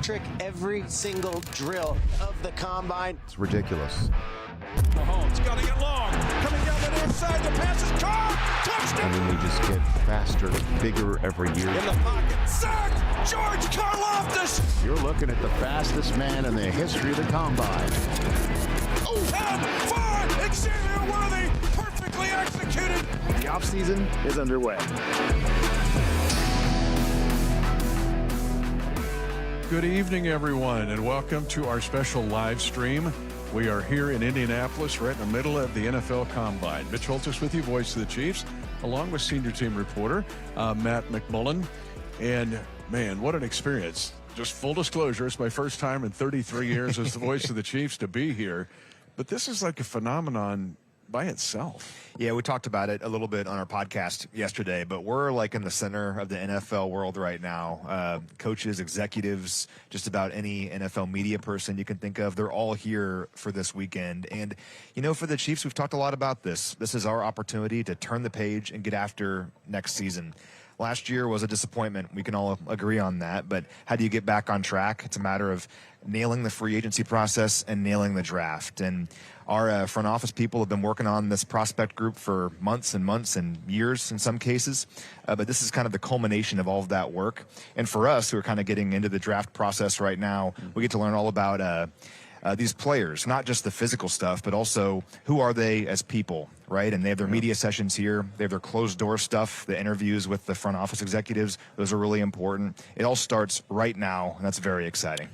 electric every single drill of the combine. It's ridiculous. Mahomes got to get long. Coming down the near side, the pass is caught. Touchdown. I mean, they just get faster, bigger every year. In the pocket, sack. George Karlaftis. You're looking at the fastest man in the history of the combine. 10-5, Xavier Worthy, perfectly executed. The offseason is underway. Good evening, everyone, and welcome to our special live stream. We are here in Indianapolis, right in the middle of the NFL Combine. Mitch Holthus with you, voice of the Chiefs, along with senior team reporter Matt McMullen. And, man, what an experience. Just full disclosure, it's my first time in 33 years as the voice of the Chiefs to be here. But this is like a phenomenon by itself. Yeah, we talked about it a little bit on our podcast yesterday, but we're like in the center of the NFL world right now. Coaches, executives, just about any NFL media person you can think of, they're all here for this weekend. And, you know, for the Chiefs, we've talked a lot about this. This is our opportunity to turn the page and get after next season. Last year was a disappointment. We can all agree on that. But how do you get back on track? It's a matter of nailing the free agency process and nailing the draft. And our front office people have been working on this prospect group for months and months and years in some cases. But this is kind of the culmination of all of that work. And for us, who are kind of getting into the draft process right now, we get to learn all about these players, not just the physical stuff, but also who are they as people, right? And they have their media sessions here. They have their closed-door stuff, the interviews with the front office executives. Those are really important. It all starts right now, and that's very exciting.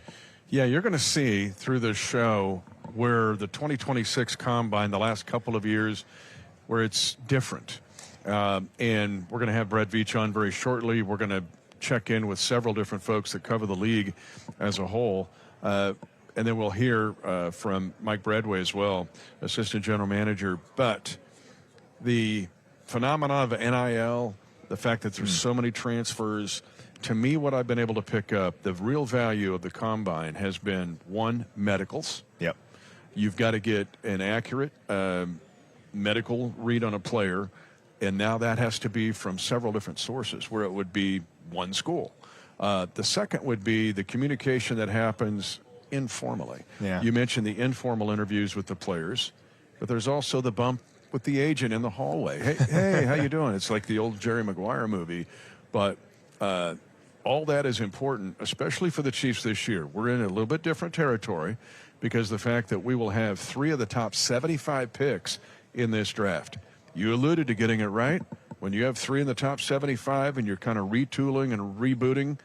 Yeah, you're going to see through this show where the 2026 Combine, the last couple of years, where it's different. And we're going to have Brett Veach on very shortly. We're going to check in with several different folks that cover the league as a whole. And then we'll hear from Mike Bradway as well, assistant general manager. But the phenomenon of NIL, the fact that there's so many transfers, to me, what I've been able to pick up, the real value of the Combine has been, one, medicals. Yep. You've got to get an accurate medical read on a player, and now that has to be from several different sources, where it would be one school. The second would be the communication that happens informally. Yeah. You mentioned the informal interviews with the players, but there's also the bump with the agent in the hallway. Hey, how you doing? It's like the old Jerry Maguire movie. But all that is important, especially for the Chiefs this year. We're in a little bit different territory because the fact that we will have 3 of the top 75 picks in this draft. You alluded to getting it right. When you have 3 in the top 75 and you're kind of retooling and rebooting,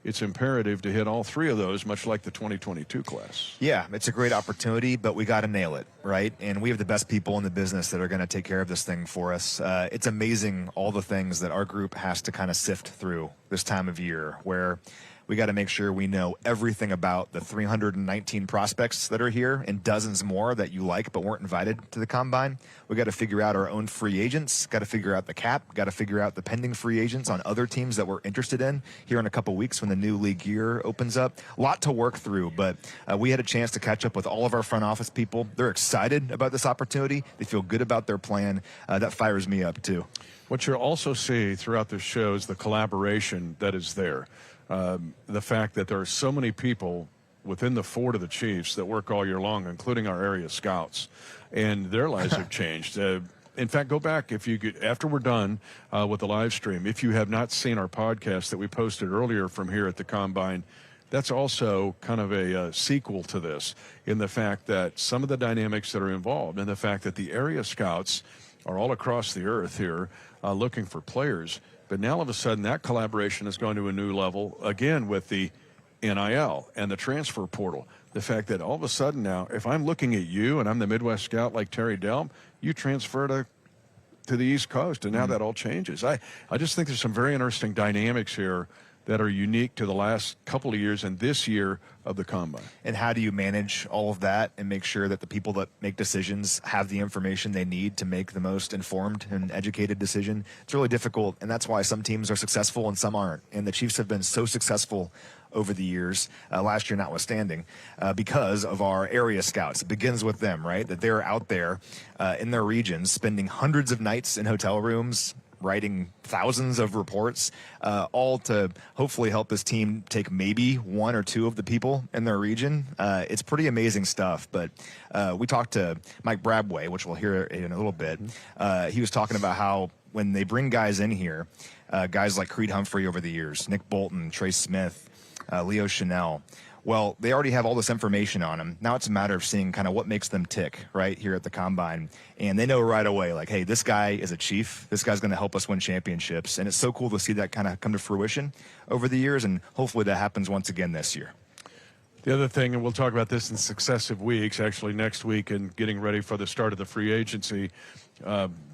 it's imperative to hit all 3 of those, much like the 2022 class. Yeah, it's a great opportunity, but we got to nail it, right? And we have the best people in the business that are going to take care of this thing for us. It's amazing all the things that our group has to kind of sift through this time of year, where we got to make sure we know everything about the 319 prospects that are here and dozens more that you like but weren't invited to the Combine. We got to figure out our own free agents, got to figure out the cap, got to figure out the pending free agents on other teams that we're interested in here in a couple weeks when the new league year opens up. A lot to work through, but we had a chance to catch up with all of our front office people. They're excited about this opportunity. They feel good about their plan. That fires me up too. What you'll also see throughout this show is the collaboration that is there. The fact that there are so many people within the fort of the Chiefs that work all year long, including our area scouts, and their lives have changed. In fact, go back if you could, after we're done with the live stream, if you have not seen our podcast that we posted earlier from here at the Combine, that's also kind of a sequel to this, in the fact that some of the dynamics that are involved and the fact that the area scouts are all across the earth here looking for players. But now all of a sudden that collaboration has gone to a new level, again, with the NIL and the transfer portal. The fact that all of a sudden now, if I'm looking at you and I'm the Midwest scout like Terry Delm, you transfer to the East Coast, and now that all changes. I just think there's some very interesting dynamics here that are unique to the last couple of years and this year of the Combine. And how do you manage all of that and make sure that the people that make decisions have the information they need to make the most informed and educated decision? It's really difficult, and that's why some teams are successful and some aren't. And the Chiefs have been so successful over the years, last year notwithstanding, because of our area scouts. It begins with them, right? That they're out there in their regions spending hundreds of nights in hotel rooms, writing thousands of reports, all to hopefully help his team take maybe one or two of the people in their region. It's pretty amazing stuff. But we talked to Mike Brabway, which we'll hear in a little bit. He was talking about how when they bring guys in here, guys like Creed Humphrey over the years, Nick Bolton, Trey Smith, Leo Chanel, well, they already have all this information on them. Now it's a matter of seeing kind of what makes them tick right here at the Combine. And they know right away, like, hey, this guy is a Chief. This guy's going to help us win championships. And it's so cool to see that kind of come to fruition over the years. And hopefully that happens once again this year. The other thing, and we'll talk about this in successive weeks, actually next week, and getting ready for the start of the free agency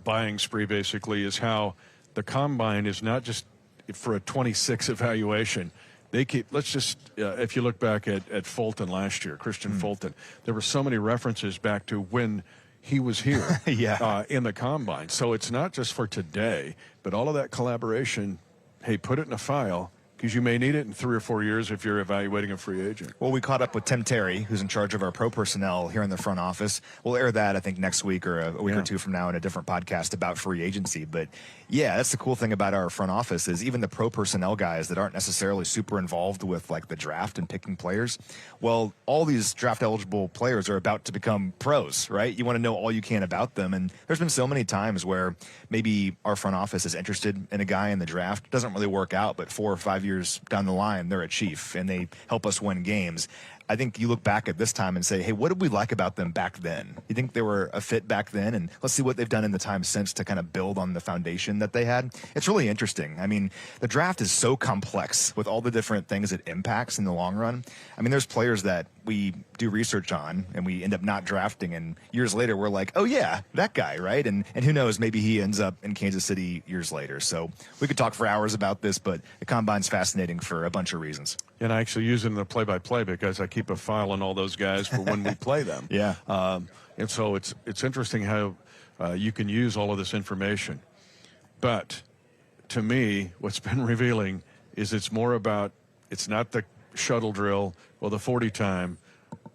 buying spree, basically, is how the Combine is not just for a 26 evaluation. They keep, let's just, if you look back at Fulton last year, Christian Fulton, there were so many references back to when he was here in the Combine. So it's not just for today, but all of that collaboration, hey, put it in a file, because you may need it in 3 or 4 years if you're evaluating a free agent. Well, we caught up with Tim Terry, who's in charge of our pro personnel here in the front office. We'll air that, I think, next week or a week or two from now in a different podcast about free agency. But, yeah, that's the cool thing about our front office is even the pro personnel guys that aren't necessarily super involved with, like, the draft and picking players, well, all these draft-eligible players are about to become pros, right? You want to know all you can about them. And there's been so many times where maybe our front office is interested in a guy in the draft. It doesn't really work out, but 4 or 5 years down the line, they're a Chief, and they help us win games. I think you look back at this time and say, hey, what did we like about them back then? You think they were a fit back then? And let's see what they've done in the time since to kind of build on the foundation that they had. It's really interesting. I mean, the draft is so complex with all the different things it impacts in the long run. I mean, there's players that we do research on and we end up not drafting, and years later we're like, oh yeah, that guy, right? And who knows, maybe he ends up in Kansas City years later. So we could talk for hours about this, but the Combine's fascinating for a bunch of reasons. And I actually use it in the play-by-play because I keep a file on all those guys for when we play them. Yeah. And so it's interesting how you can use all of this information. But to me, what's been revealing is it's more about, it's not the shuttle drill or the 40 time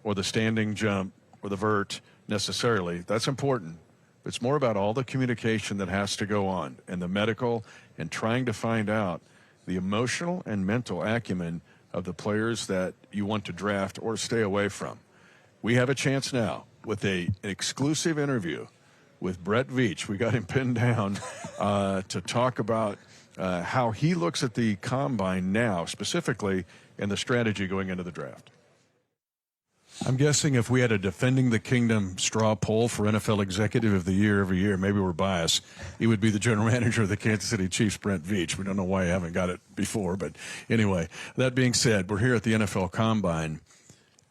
or the standing jump or the vert necessarily. That's important. It's more about all the communication that has to go on and the medical and trying to find out the emotional and mental acumen of the players that you want to draft or stay away from. We have a chance now with an exclusive interview with Brett Veach. We got him pinned down to talk about how he looks at the Combine now, specifically, and the strategy going into the draft. I'm guessing if we had a Defending the Kingdom straw poll for NFL Executive of the Year every year, maybe we're biased, he would be the general manager of the Kansas City Chiefs, Brett Veach. We don't know why you haven't got it before, but anyway, that being said, we're here at the NFL Combine,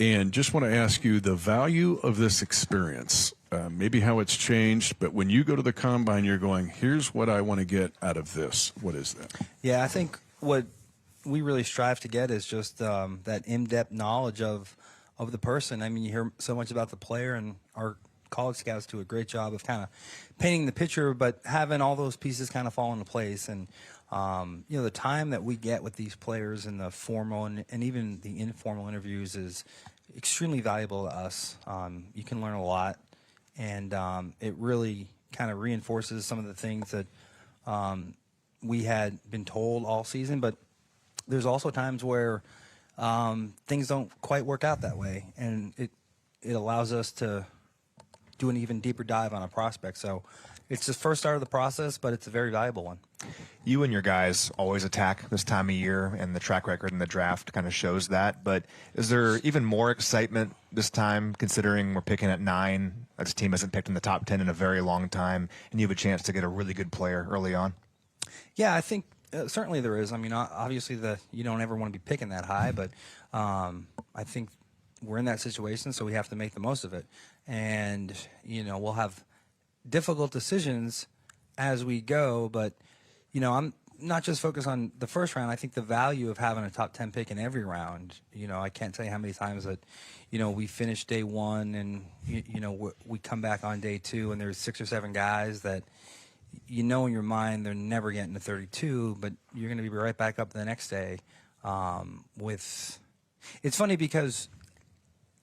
and just want to ask you the value of this experience, maybe how it's changed, but when you go to the Combine, you're going, here's what I want to get out of this. What is that? Yeah, I think what we really strive to get is just that in-depth knowledge of the person. I mean, you hear so much about the player, and our college scouts do a great job of kind of painting the picture, but having all those pieces kind of fall into place. And, you know, the time that we get with these players in the formal and even the informal interviews is extremely valuable to us. You can learn a lot, and it really kind of reinforces some of the things that we had been told all season. But there's also times where things don't quite work out that way, and it allows us to do an even deeper dive on a prospect. So it's the first start of the process, but it's a very valuable one. You and your guys always attack this time of year, and the track record in the draft kind of shows that. But is there even more excitement this time, considering we're picking at 9? This team hasn't picked in the top 10 in a very long time, and you have a chance to get a really good player early on? Yeah, I think certainly there is. I mean, obviously you don't ever want to be picking that high, but I think we're in that situation, so we have to make the most of it. And, you know, we'll have difficult decisions as we go, but, you know, I'm not just focused on the first round. I think the value of having a top 10 pick in every round, you know, I can't tell you how many times that, you know, we finish day 1 and, you know, we come back on day 2 and there's 6 or 7 guys that, you know, in your mind they're never getting to 32, but you're going to be right back up the next day. It's funny because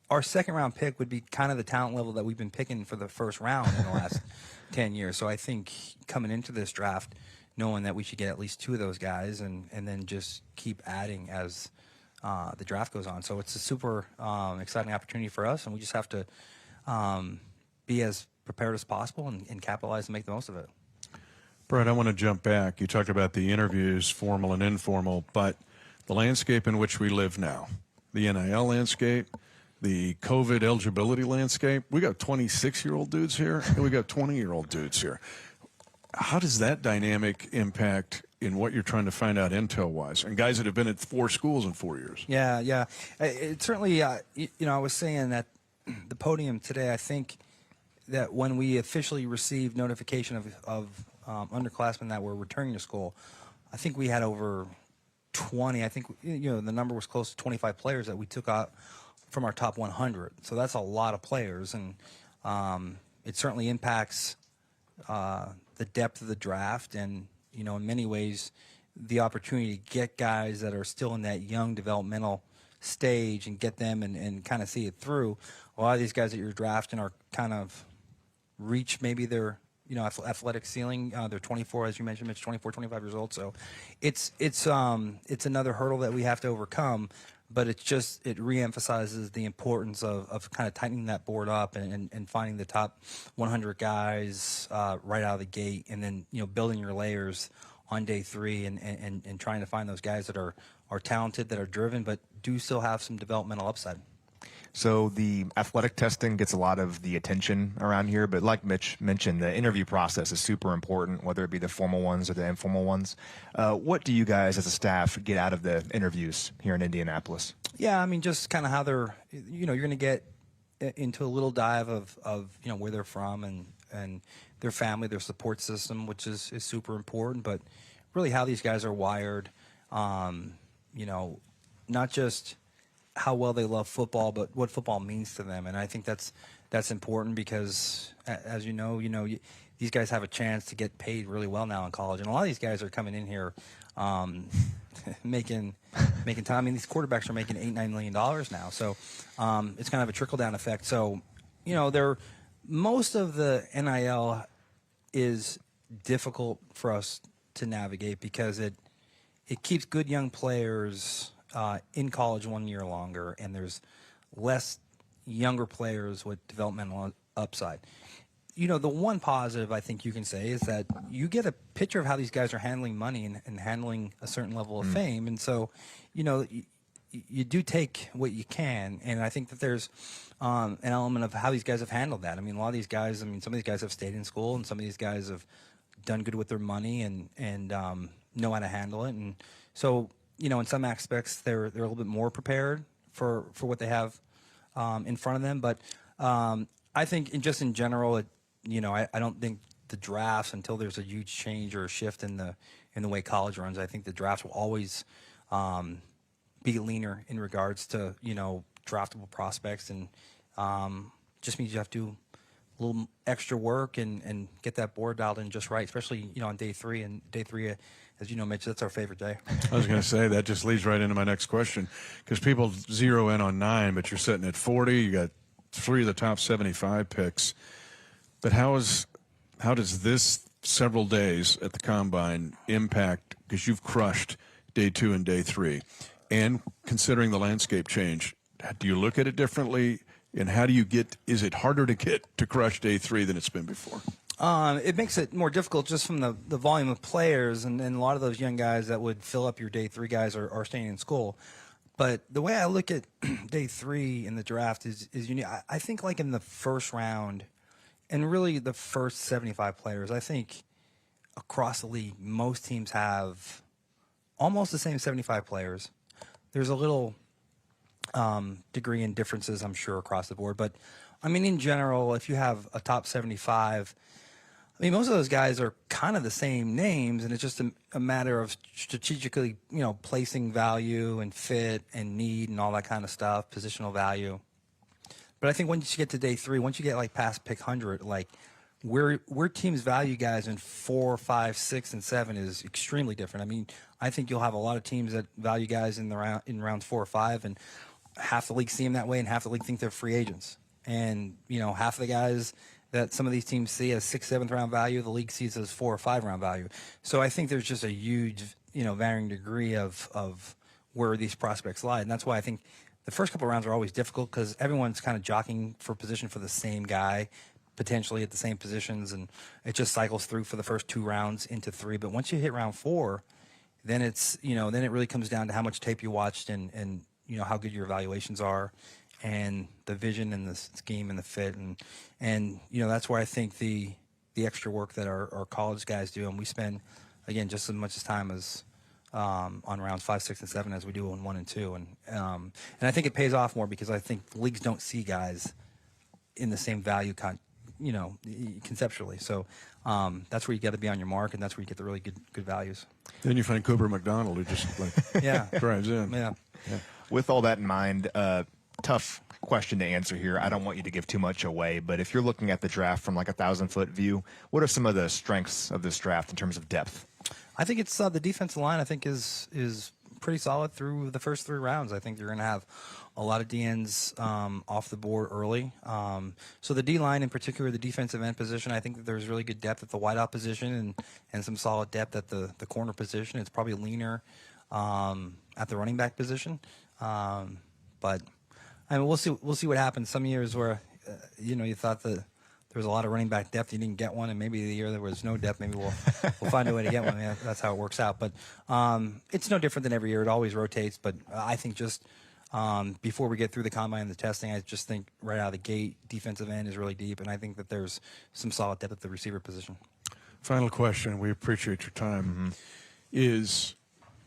our second round pick would be kind of the talent level that we've been picking for the first round in the last 10 years. So I think coming into this draft, knowing that we should get at least 2 of those guys, and then just keep adding as the draft goes on. So it's a super exciting opportunity for us, and we just have to be as prepared as possible and capitalize and make the most of it. Brett, I want to jump back. You talked about the interviews, formal and informal, but the landscape in which we live now, the NIL landscape, the COVID eligibility landscape, we got 26-year-old dudes here, and we got 20-year-old dudes here. How does that dynamic impact in what you're trying to find out intel-wise? And guys that have been at 4 schools in 4 years. Yeah. It certainly, I was saying at the podium today, I think that when we officially received notification of underclassmen that were returning to school, I think we had over 20. I think, the number was close to 25 players that we took out from our top 100. So that's a lot of players, and it certainly impacts the depth of the draft, and in many ways the opportunity to get guys that are still in that young developmental stage and get them and kind of see it through. A lot of these guys that you're drafting are kind of reach maybe their athletic ceiling. They're 24, as you mentioned, Mitch, 24, 25 years old. So it's another hurdle that we have to overcome. But it reemphasizes the importance of kind of tightening that board up and finding the top 100 guys right out of the gate, and then building your layers on day 3 and trying to find those guys that are talented, that are driven, but do still have some developmental upside. So the athletic testing gets a lot of the attention around here, but like Mitch mentioned, the interview process is super important, whether it be the formal ones or the informal ones. What do you guys as a staff get out of the interviews here in Indianapolis? Yeah, I mean, just kind of how they're, you're going to get into a little dive of where they're from and their family, their support system, which is super important, but really how these guys are wired, not just how well they love football, but what football means to them. And I think that's important because, as you know, these guys have a chance to get paid really well now in college, and a lot of these guys are coming in here making time. I mean, these quarterbacks are making $8-9 million now, so it's kind of a trickle down effect. So, most of the NIL is difficult for us to navigate because it keeps good young players in college 1 year longer, and there's less younger players with developmental upside. The one positive I think you can say is that you get a picture of how these guys are handling money and handling a certain level of fame, and so you do take what you can, and I think that there's an element of how these guys have handled that. I mean, a lot of these guys, some of these guys have stayed in school, and some of these guys have done good with their money and know how to handle it, and so in some aspects they're a little bit more prepared for what they have in front of them. But I think in general, I don't think the drafts, until there's a huge change or a shift in the way college runs, I think the drafts will always be leaner in regards to draftable prospects, and just means you have to do a little extra work and get that board dialed in just right, especially on day 3. And day 3, as you know, Mitch, that's our favorite day. I was going to say that just leads right into my next question, because people zero in on 9, but you're sitting at 40. You got 3 of the top 75 picks. But how does this several days at the Combine impact, because you've crushed day 2 and day 3, and considering the landscape change, do you look at it differently? And how do you is it harder to get to crush day 3 than it's been before? It makes it more difficult just from the volume of players, and a lot of those young guys that would fill up your day 3 guys are staying in school. But the way I look at day 3 in the draft is unique. I think like in the first round, and really the first 75 players, I think across the league, most teams have almost the same 75 players. There's a little degree in differences, I'm sure, across the board. But, I mean, in general, if you have a top 75, I mean, most of those guys are kind of the same names, and it's just a matter of strategically, placing value and fit and need and all that kind of stuff, positional value. But I think once you get to day 3, once you get like past pick 100, like where teams value guys in 4, 5, 6, and 7 is extremely different. I mean, I think you'll have a lot of teams that value guys in rounds 4 or 5, and half the league see them that way, and half the league think they're free agents. And half of the guys that some of these teams see as 6th, 7th round value, the league sees as 4th or 5th round value. So I think there's just a huge, varying degree of where these prospects lie. And that's why I think the first couple of rounds are always difficult, because everyone's kind of jockeying for position for the same guy, potentially at the same positions, and it just cycles through for the first 2 rounds into 3. But once you hit round 4, then it's, then it really comes down to how much tape you watched and how good your evaluations are, and the vision and the scheme and the fit. And that's where I think the extra work that our college guys do, and we spend, again, just as much as time as on rounds 5, 6, and 7 as we do on 1 and 2. And I think it pays off more, because I think leagues don't see guys in the same value conceptually. So that's where you got to be on your mark, and that's where you get the really good values. Then you find Cooper McDonald, who just drives in. Yeah. With all that in mind, tough question to answer here. I don't want you to give too much away, but if you're looking at the draft from like a 1,000-foot view, what are some of the strengths of this draft in terms of depth? I think it's the defensive line. I think is pretty solid through the first 3 rounds. I think you're going to have a lot of DNs off the board early. So the D-line, in particular, the defensive end position, I think that there's really good depth at the wideout position and some solid depth at the corner position. It's probably leaner at the running back position. But I mean, we'll see what happens. Some years where you thought that there was a lot of running back depth, you didn't get one, and maybe the year there was no depth, maybe we'll find a way to get one. Yeah, that's how it works out. But it's no different than every year. It always rotates. But I think just before we get through the combine and the testing, I just think right out of the gate, defensive end is really deep, and I think that there's some solid depth at the receiver position. Final question. We appreciate your time. Is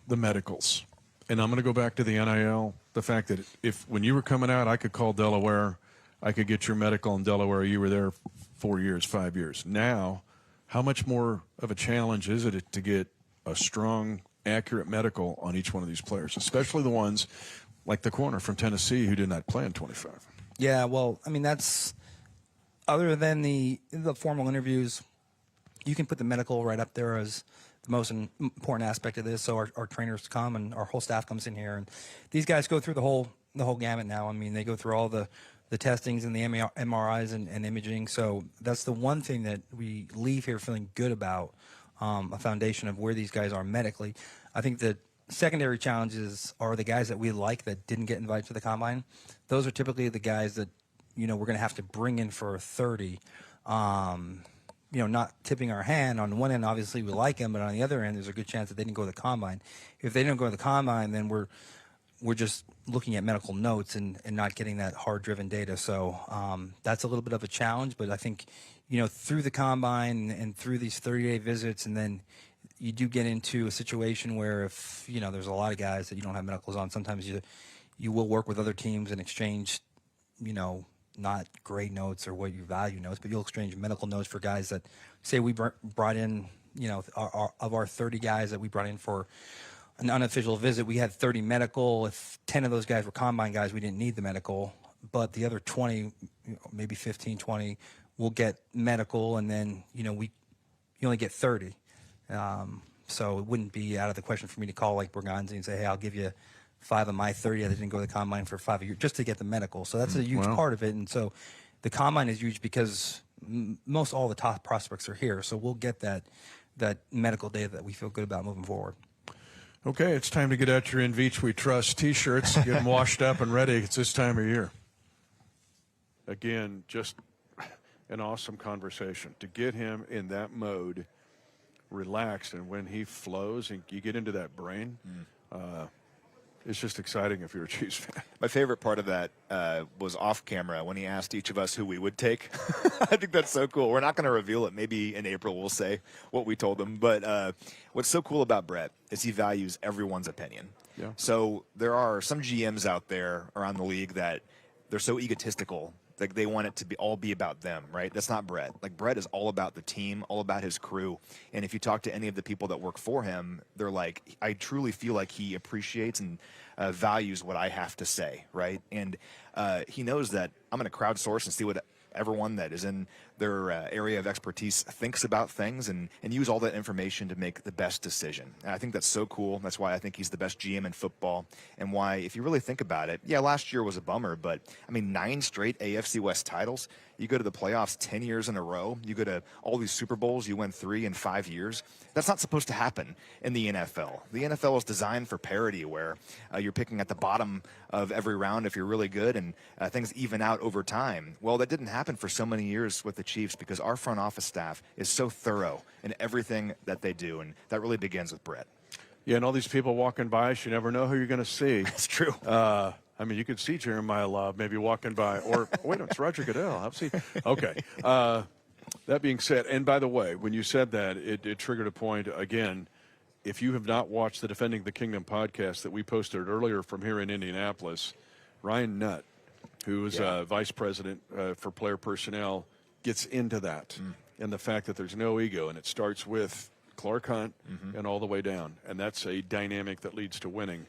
the medicals. And I'm going to go back to the NIL. The fact that when you were coming out, I could call Delaware, I could get your medical in Delaware. You were there 4 years, 5 years. Now, how much more of a challenge is it to get a strong, accurate medical on each one of these players, especially the ones like the corner from Tennessee who did not play in 25? Yeah, well, I mean, that's other than the formal interviews, you can put the medical right up there as the most important aspect of this. So our trainers come and our whole staff comes in here, and these guys go through the whole gamut now. I mean, they go through all the testings and the MRIs and imaging. So that's the one thing that we leave here feeling good about, a foundation of where these guys are medically. I think that secondary challenges are the guys that we like that didn't get invited to the combine. Those are typically the guys that, we're going to have to bring in for 30. Not tipping our hand. On one end, obviously we like them, but on the other end, there's a good chance that they didn't go to the combine. If they didn't go to the combine, then we're just looking at medical notes and not getting that hard-driven data. So that's a little bit of a challenge, but I think, through the combine and through these 30-day visits, and then you do get into a situation where if, there's a lot of guys that you don't have medicals on, sometimes you will work with other teams and exchange, not grade notes or what you value notes, but you'll exchange medical notes for guys that, say we brought in, of our 30 guys that we brought in for an unofficial visit, we had 30 medical. If 10 of those guys were combine guys, we didn't need the medical, but the other 20, maybe 15, 20 will get medical, and then, you only get 30. So it wouldn't be out of the question for me to call like Berganzi and say, hey, I'll give you 5 of my 30 that didn't go to the combine for 5 of you, just to get the medical. So that's a huge part of it. And so the combine is huge because most all the top prospects are here. So we'll get that medical data that we feel good about moving forward. Okay, it's time to get out your In Veach We Trust T-shirts, get them washed up and ready. It's this time of year. Again, just an awesome conversation. To get him in that mode, relaxed, and when he flows and you get into that brain, it's just exciting if you're a Chiefs fan. My favorite part of that was off camera when he asked each of us who we would take. I think that's so cool. We're not going to reveal it. Maybe in April we'll say what we told him. But what's so cool about Brett is he values everyone's opinion. Yeah. So there are some GMs out there around the league that they're so egotistical. Like they want it to all be about them, right? That's not Brett. Like Brett is all about the team, all about his crew. And if you talk to any of the people that work for him, they're like, I truly feel like he appreciates and values what I have to say, right? And he knows that I'm going to crowdsource and see what everyone that is in their area of expertise thinks about things and use all that information to make the best decision. And I think that's so cool. That's why I think he's the best GM in football, and why, if you really think about it, yeah, last year was a bummer, but I mean, 9 straight AFC West titles. You go to the playoffs 10 years in a row. You go to all these Super Bowls. You win 3 in 5 years. That's not supposed to happen in the NFL. The NFL is designed for parity, where you're picking at the bottom of every round if you're really good, and things even out over time. Well, that didn't happen for so many years with the Chiefs because our front office staff is so thorough in everything that they do, and that really begins with Brett. Yeah, and all these people walking by us, you never know who you're going to see. That's true. I mean, you could see Jeremiah Love maybe walking by, or wait, it's Roger Goodell. I've seen. Okay. That being said, and by the way, when you said that, it triggered a point again. If you have not watched the Defending the Kingdom podcast that we posted earlier from here in Indianapolis, Ryan Nutt, who is vice president for player personnel, gets into that and the fact that there's no ego, and it starts with Clark Hunt and all the way down, and that's a dynamic that leads to winning.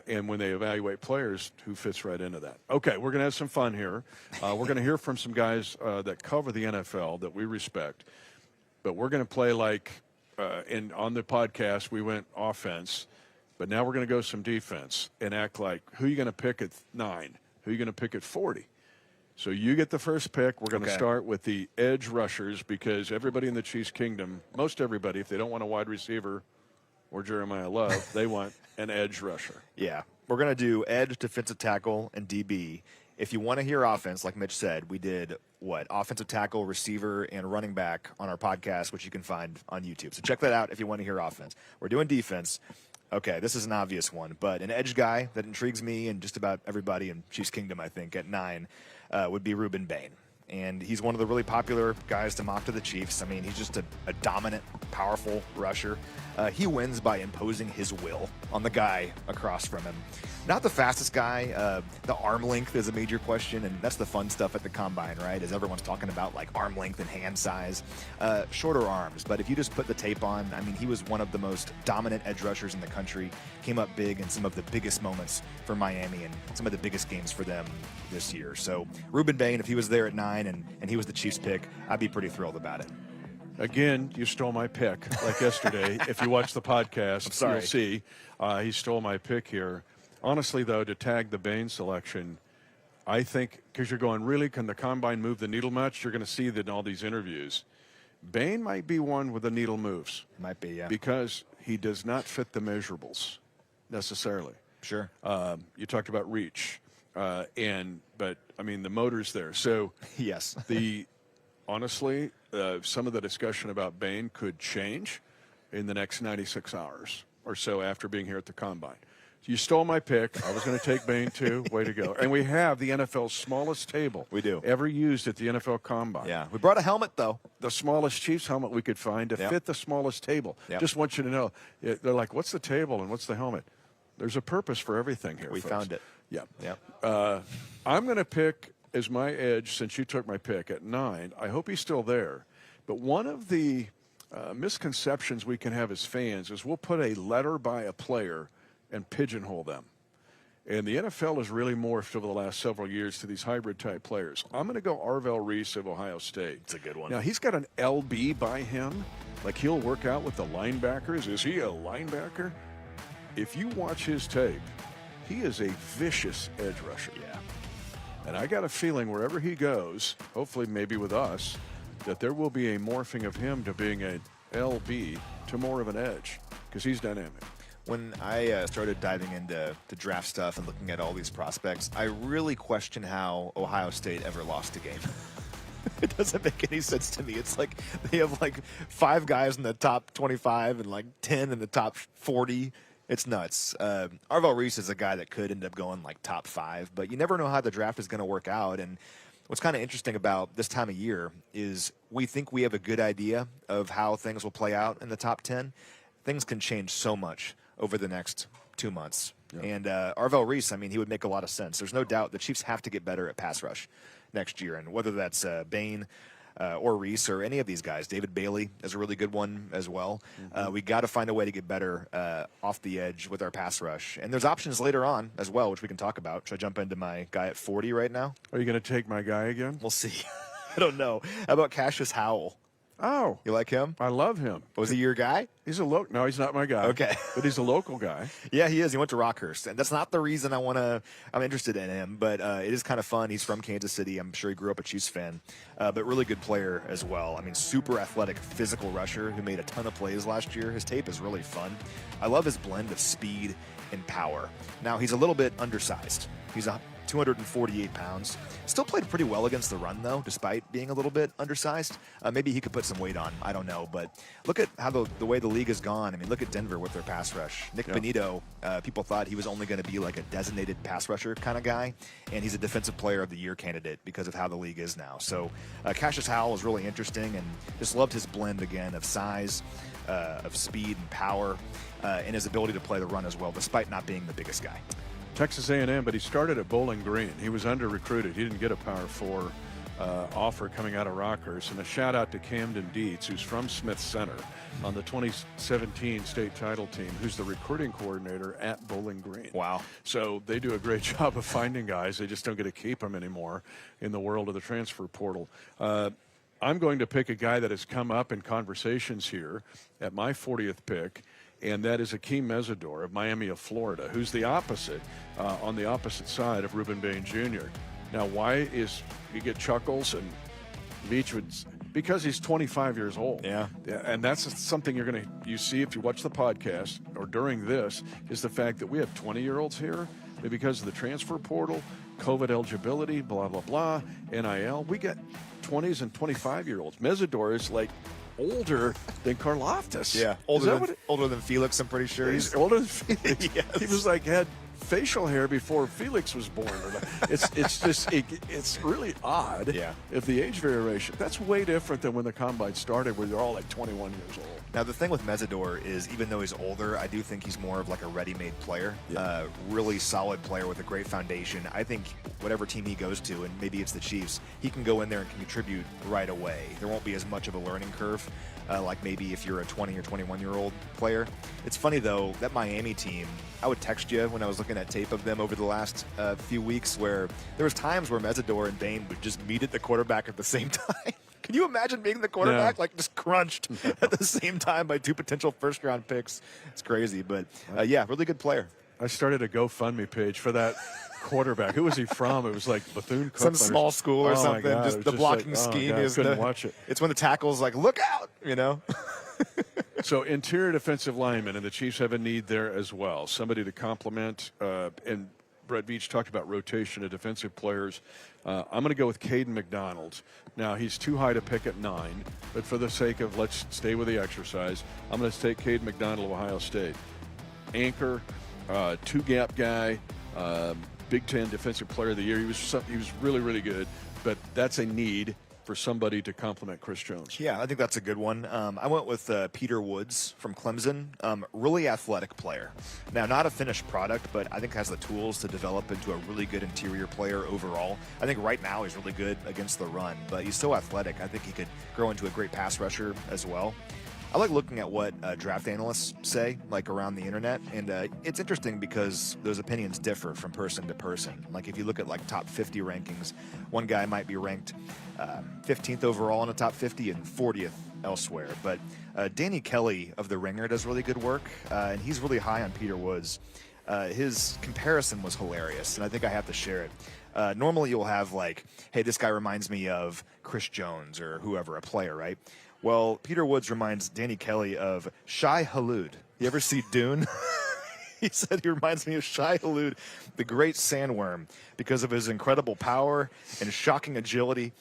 And when they evaluate players, who fits right into that. Okay, we're going to have some fun here. We're going to hear from some guys that cover the NFL that we respect, but we're going to play like, and on the podcast we went offense, but now we're going to go some defense and act like, who are you going to pick at 9? Who are you going to pick at 40? So you get the first pick. We're going to start with the edge rushers, because everybody in the Chiefs Kingdom, most everybody, if they don't want a wide receiver or Jeremiah Love, they want an edge rusher. Yeah. We're going to do edge, defensive tackle, and DB. If you want to hear offense, like Mitch said, we did, offensive tackle, receiver, and running back on our podcast, which you can find on YouTube. So check that out if you want to hear offense. We're doing defense. Okay, this is an obvious one, but an edge guy that intrigues me and just about everybody in Chiefs Kingdom, I think, at 9 would be Ruben Bain. And he's one of the really popular guys to mock to the Chiefs. I mean, he's just a dominant, powerful rusher. He wins by imposing his will on the guy across from him. Not the fastest guy. The arm length is a major question, and that's the fun stuff at the Combine, right? As everyone's talking about, like, arm length and hand size. Shorter arms, but if you just put the tape on, I mean, he was one of the most dominant edge rushers in the country. Came up big in some of the biggest moments for Miami and some of the biggest games for them this year. So Ruben Bain, if he was there at 9 and he was the Chiefs pick, I'd be pretty thrilled about it. Again, you stole my pick, like yesterday. If you watch the podcast, you'll see he stole my pick here. Honestly, though, to tag the Bain selection, I think, because you're going, really, can the Combine move the needle much? You're going to see that in all these interviews. Bain might be one with the needle moves. Might be, yeah. Because he does not fit the measurables necessarily. Sure. You talked about reach, but, I mean, the motor's there. So, yes. Honestly, some of the discussion about Bain could change in the next 96 hours or so after being here at the Combine. You stole my pick. I was going to take Bain too. Way to go. And we have the NFL's smallest table. We do. Ever used at the NFL Combine. Yeah. We brought a helmet, though. The smallest Chiefs helmet we could find to fit the smallest table. Yep. Just want you to know. They're like, what's the table and what's the helmet? There's a purpose for everything here, We folks. found it. Yeah. Yep. I'm going to pick as my edge, since you took my pick at 9. I hope he's still there. But one of the misconceptions we can have as fans is we'll put a letter by a player and pigeonhole them. And the NFL has really morphed over the last several years to these hybrid-type players. I'm going to go Arvell Reese of Ohio State. It's a good one. Now, he's got an LB by him. Like, he'll work out with the linebackers. Is he a linebacker? If you watch his tape, he is a vicious edge rusher. Yeah. And I got a feeling wherever he goes, hopefully maybe with us, that there will be a morphing of him to being an LB to more of an edge, because he's dynamic. When I started diving into draft stuff and looking at all these prospects, I really question how Ohio State ever lost a game. It doesn't make any sense to me. It's like they have like 5 guys in the top 25 and like 10 in the top 40. It's nuts. Arvell Reese is a guy that could end up going like top 5, but you never know how the draft is going to work out. And what's kind of interesting about this time of year is we think we have a good idea of how things will play out in the top 10. Things can change so much over the next 2 months. Yeah. And Arvell Reese, I mean, he would make a lot of sense. There's no doubt the Chiefs have to get better at pass rush next year. And whether that's Bain or Reese or any of these guys, David Bailey is a really good one as well. We got to find a way to get better off the edge with our pass rush. And there's options later on as well, which we can talk about. Should I jump into my guy at 40 right now? Are you going to take my guy again? We'll see. I don't know. How about Cassius Howell? Oh, You like him? I love him. Was he your guy? He's a local. No, he's not my guy. Okay. But he's a local guy. Yeah, he is. He went to Rockhurst, and that's not the reason I'm interested in him, but it is kind of fun. He's from Kansas City. I'm sure he grew up a Chiefs fan, but really good player as well. I mean, super athletic, physical rusher who made a ton of plays last year. His tape is really fun. I love his blend of speed and power. Now, he's a little bit undersized. He's 248 pounds. Still played pretty well against the run, though, despite being a little bit undersized. Maybe he could put some weight on. I don't know. But look at how the way the league has gone. I mean, look at Denver with their pass rush. Nick Benito, people thought he was only going to be like a designated pass rusher kind of guy, and he's a Defensive Player of the Year candidate because of how the league is now. So Cassius Howell is really interesting, and just loved his blend, again, of size, of speed and power, and his ability to play the run as well, despite not being the biggest guy. Texas A&M, but he started at Bowling Green. He was under-recruited. He didn't get a Power 4 offer coming out of Rockhurst. And a shout-out to Camden Dietz, who's from Smith Center on the 2017 state title team, who's the recruiting coordinator at Bowling Green. Wow. So they do a great job of finding guys. They just don't get to keep them anymore in the world of the transfer portal. I'm going to pick a guy that has come up in conversations here at my 40th pick, and that is Akeem Mesidor of Miami of Florida, who's the opposite, on the opposite side of Reuben Bain Jr. Now, why is you get chuckles and Beach would, because he's 25 years old. Yeah. And that's something you see if you watch the podcast or during this, is the fact that we have 20-year-olds here because of the transfer portal, COVID eligibility, blah, blah, blah, NIL. We got 20s and 25-year-olds. Mesidor is like older than Karlaftis. Yeah, older than Felix, I'm pretty sure. He's older than Felix. Yes. He was like had facial hair before Felix was born. It's really odd. Yeah. If the age variation, that's way different than when the combine started, where they're all like 21 years old. Now, the thing with Mesidor is, even though he's older, I do think he's more of like a ready-made player. Yeah. Really solid player with a great foundation. I think whatever team he goes to, and maybe it's the Chiefs, he can go in there and contribute right away. There won't be as much of a learning curve, like maybe if you're a 20 or 21-year-old player. It's funny, though, that Miami team, I would text you when I was looking at tape of them over the last few weeks, where there was times where Mesidor and Bain would just meet at the quarterback at the same time. Can you imagine being the quarterback, No. like just crunched at the same time by two potential first-round picks? It's crazy, but yeah, really good player. I started a GoFundMe page for that quarterback. Who was he from? It was like Bethune-Cookman. Some small school or Oh, my something. God. It Just was the just blocking like, oh, scheme God, I is couldn't watch it. It's when the tackle's like, look out, you know? So interior defensive linemen, and the Chiefs have a need there as well. Somebody to complement, and Brett Beach talked about rotation of defensive players. I'm going to go with Caden McDonald. Now, he's too high to pick at 9, but for the sake of let's stay with the exercise, I'm going to take Caden McDonald of Ohio State. Anchor, two-gap guy, Big Ten Defensive Player of the Year. He was really, really good, but that's a need for somebody to complement Chris Jones. Yeah, I think that's a good one. I went with Peter Woods from Clemson. Really athletic player. Now, not a finished product, but I think has the tools to develop into a really good interior player overall. I think right now he's really good against the run, but he's so athletic. I think he could grow into a great pass rusher as well. I like looking at what draft analysts say, like around the internet, and it's interesting because those opinions differ from person to person. Like if you look at like top 50 rankings, one guy might be ranked 15th overall in the top 50 and 40th elsewhere. But Danny Kelly of The Ringer does really good work, and he's really high on Peter Woods. His comparison was hilarious, and I think I have to share it. Normally you'll have like, hey, this guy reminds me of Chris Jones or whoever, a player, right? Well, Peter Woods reminds Danny Kelly of Shai Hulud. You ever see Dune? He said he reminds me of Shai Hulud, the great sandworm, because of his incredible power and shocking agility.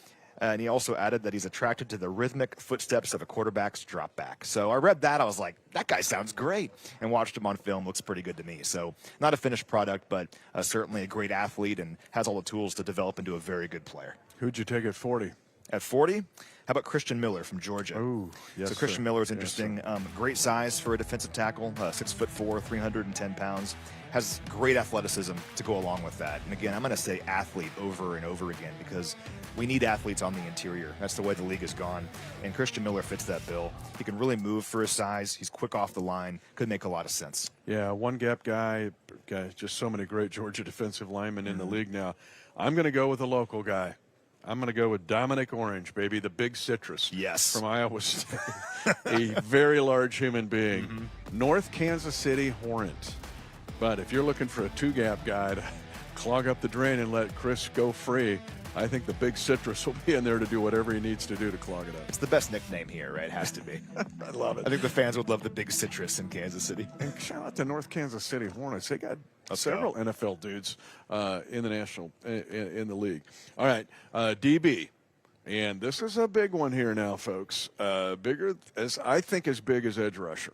And he also added that he's attracted to the rhythmic footsteps of a quarterback's drop back. So I read that. I was like, that guy sounds great. And watched him on film. Looks pretty good to me. So not a finished product, but certainly a great athlete and has all the tools to develop into a very good player. Who'd you take at 40? At 40, how about Christian Miller from Georgia? Oh, yes, so Christian sir. Miller is Yes, interesting. Great size for a defensive tackle, 6'4", 310 pounds. Has great athleticism to go along with that. And again, I'm going to say athlete over and over again because we need athletes on the interior. That's the way the league has gone. And Christian Miller fits that bill. He can really move for his size. He's quick off the line. Could make a lot of sense. Yeah, one-gap guy. Just so many great Georgia defensive linemen in the league now. I'm going to go with a local guy. I'm going to go with Dominic Orange, baby, the big citrus. Yes. From Iowa State. A very large human being. Mm-hmm. North Kansas City Hornet. But if you're looking for a two-gap guy to clog up the drain and let Chris go free, I think the big citrus will be in there to do whatever he needs to do to clog it up. It's the best nickname here, right? Has to be. I love it. I think the fans would love the big citrus in Kansas City. And shout out to North Kansas City Hornets. They got Let's several go. NFL dudes in the in the league. All right, DB, and this is a big one here now, folks. Bigger as big as edge rusher.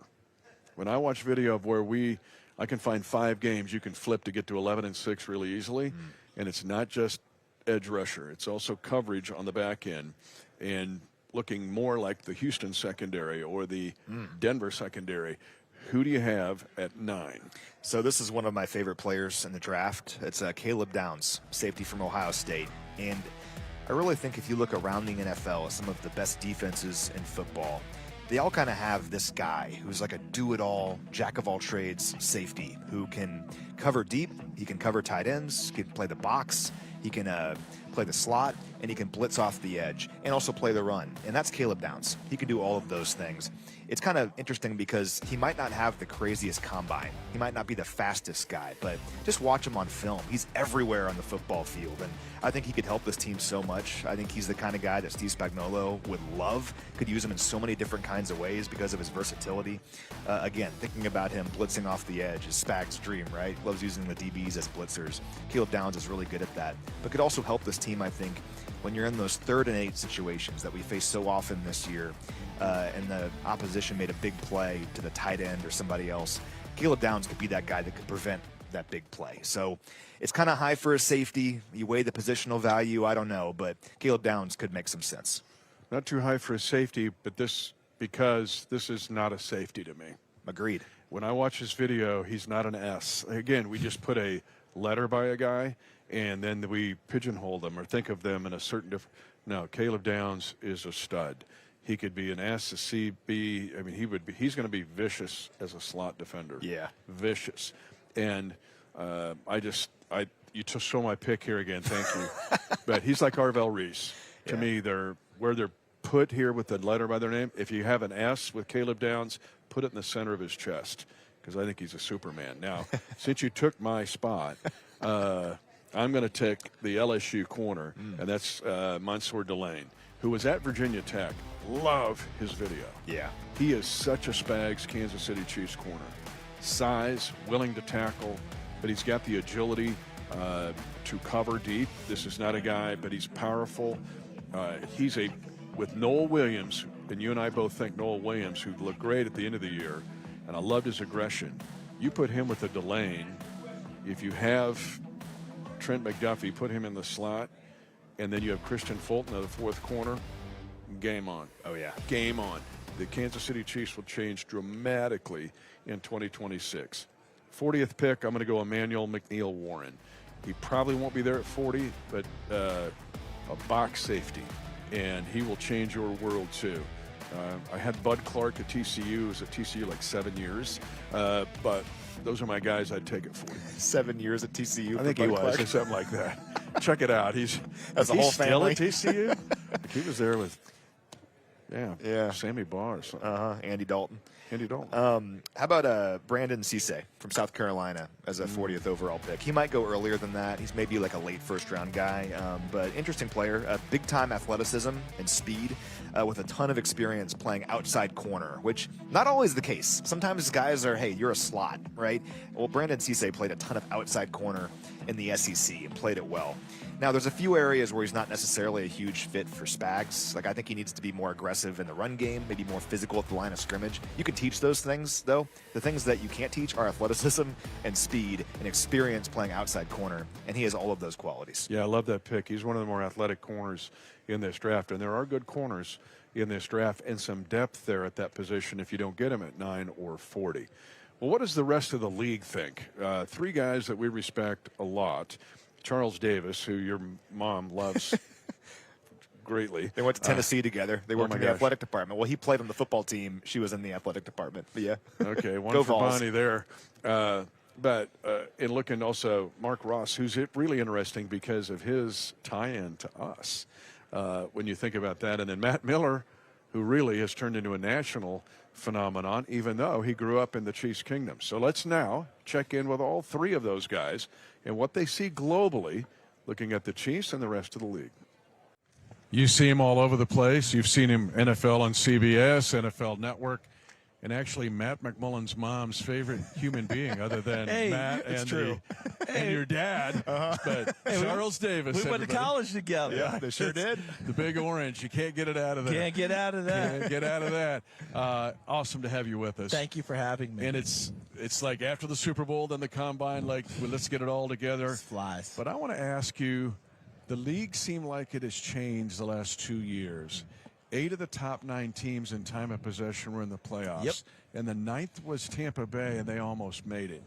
When I watch video of where I can find 5 games you can flip to get to 11-6 really easily, and it's not just edge rusher. It's also coverage on the back end and looking more like the Houston secondary or the Denver secondary. Who do you have at 9? So this is one of my favorite players in the draft. It's Caleb Downs, safety from Ohio State. And I really think if you look around the NFL at some of the best defenses in football, they all kind of have this guy who's like a do-it-all, jack-of-all-trades safety who can cover deep, he can cover tight ends, he can play the box, he can play the slot, and he can blitz off the edge and also play the run. And that's Caleb Downs. He can do all of those things. It's kind of interesting because he might not have the craziest combine. He might not be the fastest guy, but just watch him on film. He's everywhere on the football field, and I think he could help this team so much. I think he's the kind of guy that Steve Spagnuolo would love, could use him in so many different kinds of ways because of his versatility. Again, thinking about him blitzing off the edge is Spag's dream, right? Loves using the DBs as blitzers. Caleb Downs is really good at that, but could also help this team, I think, when you're in those 3rd and 8 situations that we face so often this year, and the opposition made a big play to the tight end or somebody else, Caleb Downs could be that guy that could prevent that big play. So it's kind of high for a safety. You weigh the positional value, I don't know, but Caleb Downs could make some sense. Not too high for a safety, but because this is not a safety to me. Agreed. When I watch this video, he's not an S. Again, we just put a letter by a guy, and then we pigeonhole them or think of them in a certain different. No, Caleb Downs is a stud. He could be an S, a C, B. I mean, he's going to be vicious as a slot defender. Yeah. Vicious. And you just show my pick here again. Thank you. But he's like Arvell Reese. To me, where they're put here with the letter by their name. If you have an S with Caleb Downs, put it in the center of his chest because I think he's a Superman. Now, since you took my spot, I'm going to take the LSU corner, and that's Mansour Delane, who was at Virginia Tech. Love his video. Yeah. He is such a Spags Kansas City Chiefs corner. Size, willing to tackle, but he's got the agility to cover deep. This is not a guy, but he's powerful. With Noel Williams, and you and I both think Noel Williams, who looked great at the end of the year, and I loved his aggression. You put him with a Delane. If you have Trent McDuffie, put him in the slot, and then you have Christian Fulton at the 4th corner. Game on. Oh, yeah. Game on. The Kansas City Chiefs will change dramatically in 2026. 40th pick, I'm going to go Emmanuel McNeil Warren. He probably won't be there at 40, but a box safety, and he will change your world too. I had Bud Clark at TCU. He was at TCU like 7 years, but those are my guys I'd take at 40. 7 years at TCU. I think he was, or something like that. Check it out. He's As a whole still family. at TCU. Like he was there with, Sammy Barr or something. Andy Dalton. Andy Dalton. How about Brandon Cisse from South Carolina as a 40th overall pick? He might go earlier than that. He's maybe like a late first-round guy, but interesting player. Big-time athleticism and speed with a ton of experience playing outside corner, which not always the case. Sometimes guys are, hey, you're a slot, right? Well, Brandon Cisse played a ton of outside corner in the SEC and played it well. Now, there's a few areas where he's not necessarily a huge fit for Spags. Like, I think he needs to be more aggressive in the run game, maybe more physical at the line of scrimmage. You can teach those things, though. The things that you can't teach are athleticism and speed and experience playing outside corner, and he has all of those qualities. Yeah, I love that pick. He's one of the more athletic corners in this draft, and there are good corners in this draft and some depth there at that position if you don't get him at 9 or 40. Well, what does the rest of the league think? 3 guys that we respect a lot. Charles Davis, who your mom loves greatly. They went to Tennessee together. They worked in the gosh. athletic department. Well, he played on the football team. She was in the athletic department. But yeah. Okay, one Go for Vols. Bonnie there. But in looking also, Mark Ross, who's really interesting because of his tie-in to us, when you think about that. And then Matt Miller, who really has turned into a national phenomenon, even though he grew up in the Chiefs kingdom. So let's now check in with all three of those guys and what they see globally, looking at the Chiefs and the rest of the league. You see him all over the place. You've seen him NFL on CBS, NFL Network. And actually, Matt McMullen's mom's favorite human being, other than Matt and your dad, but Charles Davis. We went to college together. Yeah, they sure did. The big orange. You can't get it out of there. Can't get out of that. Can't get out of that. Awesome to have you with us. Thank you for having me. And it's like after the Super Bowl, then the Combine, like, well, let's get it all together. It flies. But I want to ask you, the league seemed like it has changed the last 2 years. 8 of the top 9 teams in time of possession were in the playoffs. Yep. And the 9th was Tampa Bay, and they almost made it.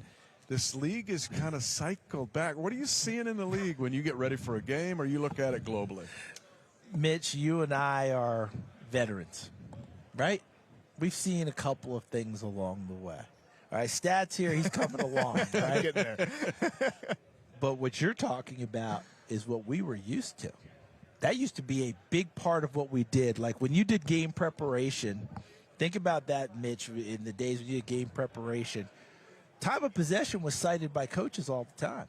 This league is kind of cycled back. What are you seeing in the league when you get ready for a game or you look at it globally? Mitch, you and I are veterans, right? We've seen a couple of things along the way. All right, stats here, he's coming along, right? Getting there. But what you're talking about is what we were used to. That used to be a big part of what we did. Like when you did game preparation, think about that, Mitch, in the days when you did game preparation. Time of possession was cited by coaches all the time.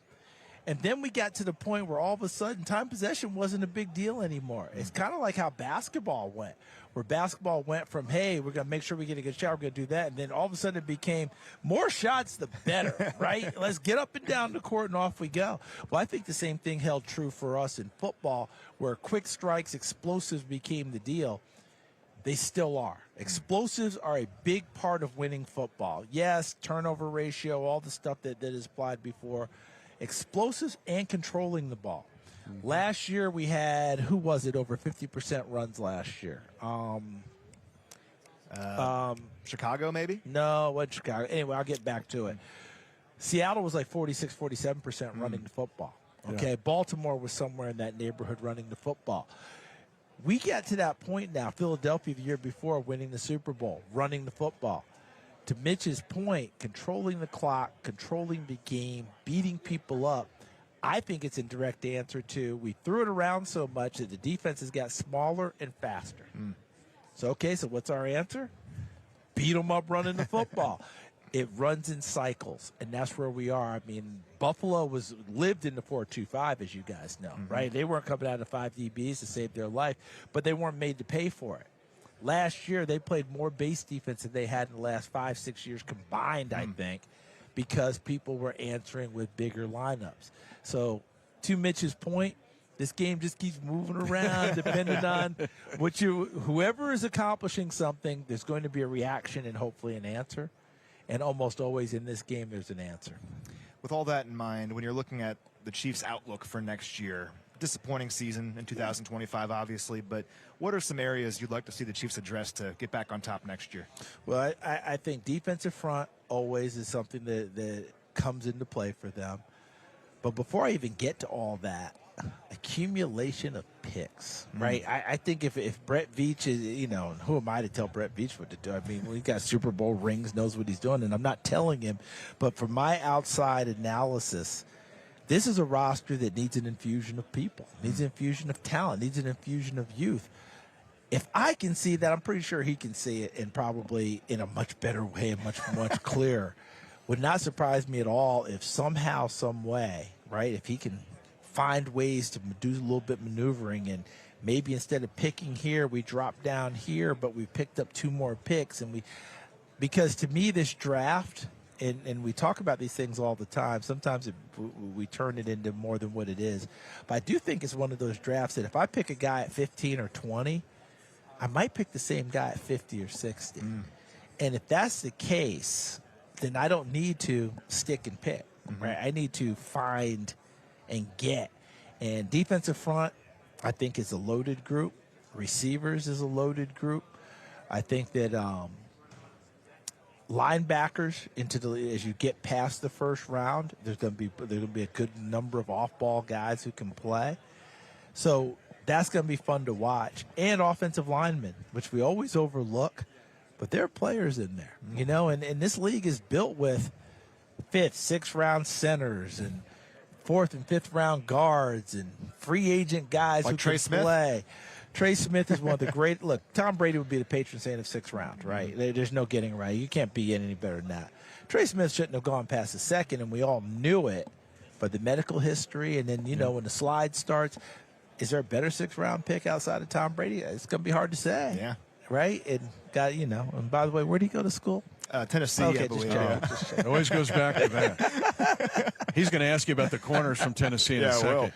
And then we got to the point where all of a sudden time possession wasn't a big deal anymore. It's kind of like how basketball went, where basketball went from, hey, we're going to make sure we get a good shot, we're going to do that. And then all of a sudden it became more shots, the better, right? Let's get up and down the court and off we go. Well, I think the same thing held true for us in football, where quick strikes, explosives became the deal. They still are. Explosives are a big part of winning football. Yes, turnover ratio, all the stuff that is applied before. Explosives and controlling the ball. Last year we had, who was it, over 50% runs last year? Chicago, maybe? No, it wasn't Chicago. Anyway, I'll get back to it. Seattle was like 46, 47% running the football. Okay, yeah. Baltimore was somewhere in that neighborhood running the football. We got to that point now, Philadelphia the year before winning the Super Bowl, running the football. To Mitch's point, controlling the clock, controlling the game, beating people up, I think it's in direct answer to we threw it around so much that the defenses got smaller and faster. So, okay, so what's our answer? Beat them up running the football. It runs in cycles, and that's where we are. I mean, Buffalo lived in the 4-2-5, as you guys know, right? They weren't coming out of 5 DBs to save their life, but they weren't made to pay for it. Last year, they played more base defense than they had in the last 5-6 years combined, I think, because people were answering with bigger lineups. So, to Mitch's point, this game just keeps moving around depending on whoever is accomplishing something, there's going to be a reaction and hopefully an answer. And almost always in this game, there's an answer. With all that in mind, when you're looking at the Chiefs' outlook for next year, disappointing season in 2025, obviously, but what are some areas you'd like to see the Chiefs address to get back on top next year? Well, I think defensive front always is something that comes into play for them. But before I even get to all that, accumulation of picks, right? I think if Brett Veach is, and who am I to tell Brett Veach what to do? I mean, when he's got Super Bowl rings, knows what he's doing, and I'm not telling him. But from my outside analysis, this is a roster that needs an infusion of people, needs an infusion of talent, needs an infusion of youth. If I can see that, I'm pretty sure he can see it, and probably in a much better way and much clearer. Would not surprise me at all if somehow, some way, right, if he can find ways to do a little bit maneuvering, and maybe instead of picking here, we drop down here, but we picked up 2 more picks. Because to me, this draft, and we talk about these things all the time, sometimes we turn it into more than what it is. But I do think it's one of those drafts that if I pick a guy at 15 or 20, I might pick the same guy at 50 or 60. And if that's the case, then I don't need to stick and pick, right? I need to find and get. And defensive front, I think, is a loaded group. Receivers is a loaded group. I think that linebackers as you get past the first round, there's going to be a good number of off-ball guys who can play. So that's going to be fun to watch. And offensive linemen, which we always overlook, but there are players in there, and this league is built with fifth, sixth round centers and fourth and fifth round guards and free agent guys like who Trey can Smith? play. Trey Smith is one of the great. Look, Tom Brady would be the patron saint of sixth round, right? There's no getting around. You can't be any better than that. Trey Smith shouldn't have gone past the second, and we all knew it. But the medical history, and then when the slide starts, is there a better sixth round pick outside of Tom Brady? It's going to be hard to say. Yeah. Right? And and by the way, where did he go to school? Tennessee, Okay, I believe. It always goes back to that. He's going to ask you about the corners from Tennessee in a second.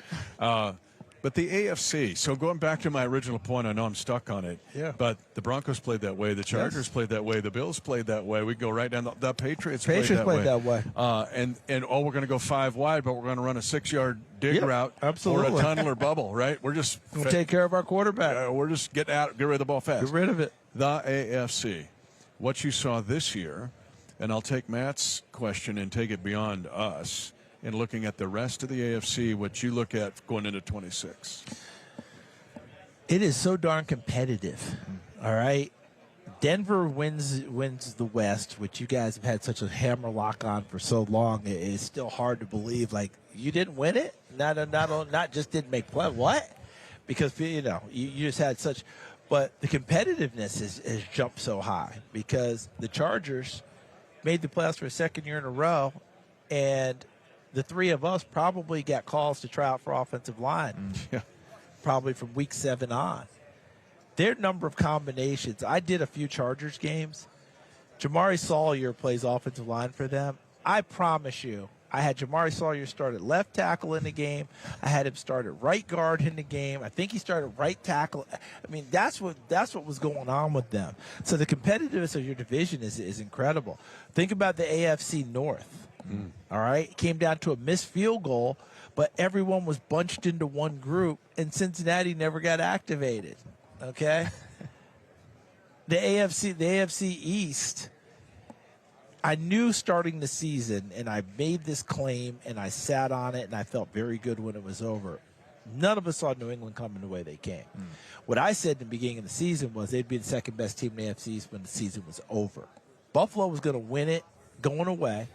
But the AFC, so going back to my original point, I know I'm stuck on it. Yeah. But the Broncos played that way. The Chargers played that way. The Bills played that way. We go right down. The Patriots played that way. And we're going to go 5 wide, but we're going to run a 6-yard dig route absolutely. or a tunnel or bubble, right? We'll take care of our quarterback. We're just get rid of the ball fast. Get rid of it. The AFC, what you saw this year, and I'll take Matt's question and take it beyond us. And looking at the rest of the AFC, what you look at going into 26. It is so darn competitive. All right. Denver wins the West, which you guys have had such a hammer lock on for so long. It's still hard to believe. Like, you didn't win it? Not just didn't make play. What? Because, you just had such. But the competitiveness has jumped so high because the Chargers made the playoffs for a second year in a row, and the three of us probably got calls to try out for offensive line, probably from week 7 on. Their number of combinations, I did a few Chargers games. Jamari Sawyer plays offensive line for them. I promise you, I had Jamari Sawyer start at left tackle in the game. I had him start at right guard in the game. I think he started right tackle. I mean, that's what was going on with them. So the competitiveness of your division is incredible. Think about the AFC North. All right, it came down to a missed field goal, but everyone was bunched into one group, and Cincinnati never got activated. Okay, the AFC East. I knew starting the season, and I made this claim, and I sat on it, and I felt very good when it was over. None of us saw New England coming the way they came. What I said in the beginning of the season was they'd be the second best team in the AFC East when the season was over. Buffalo was going to win it going away.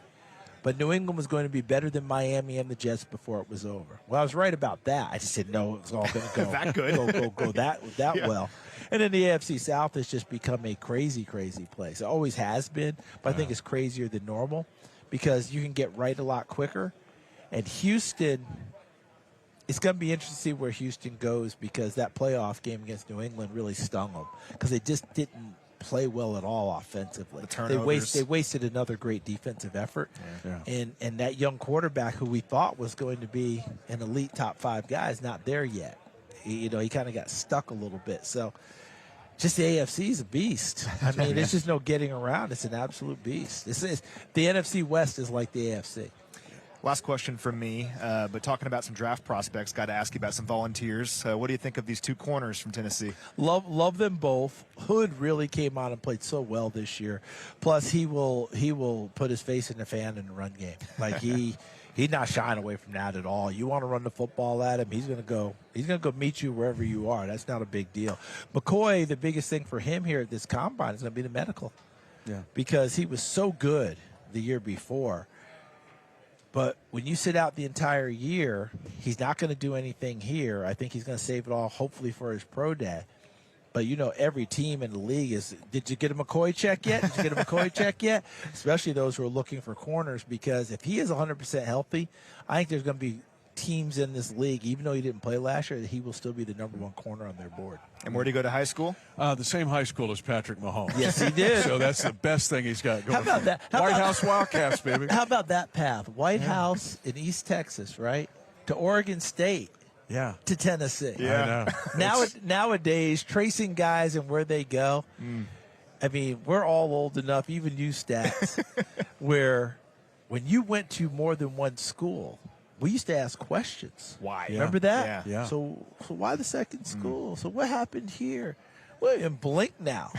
But New England was going to be better than Miami and the Jets before it was over. Well, I was right about that. I just said, no, it's all going to go that good. go that well. And then the AFC South has just become a crazy, crazy place. It always has been, but I think it's crazier than normal because you can get right a lot quicker. And Houston, it's going to be interesting to see where Houston goes because that playoff game against New England really stung them because they just didn't play well at all offensively. The turnovers. They wasted another great defensive effort. And that young quarterback who we thought was going to be an elite top 5 guy is not there yet. He kind of got stuck a little bit. So just the AFC is a beast. I mean, there's just no getting around. It's an absolute beast. The NFC West is like the AFC. Last question from me, but talking about some draft prospects, got to ask you about some volunteers. What do you think of these 2 corners from Tennessee? Love them both. Hood really came on and played so well this year. Plus, he will put his face in the fan in the run game. Like he's not shying away from that at all. You want to run the football at him, he's gonna go meet you wherever you are. That's not a big deal. McCoy, the biggest thing for him here at this combine is gonna be the medical. Yeah. Because he was so good the year before. But when you sit out the entire year, he's not going to do anything here. I think he's going to save it all, hopefully, for his pro day. But, every team in the league is, did you get a McCoy check yet? Did you get a McCoy check yet? Especially those who are looking for corners, because if he is 100% healthy, I think there's going to be teams in this league, even though he didn't play last year, that he will still be the number 1 corner on their board. And where did he go to high school? The same high school as Patrick Mahomes. Yes, he did. So that's the best thing he's got going. How about that? White House Wildcats, baby. How about that path? White House in East Texas, right? To Oregon State. Yeah. To Tennessee. Yeah. I know. Nowadays, tracing guys and where they go, I mean, we're all old enough, even you stats, where when you went to more than one school, we used to ask questions. Why? Remember that? Yeah. So why the second school? So what happened here? Well, in blink now.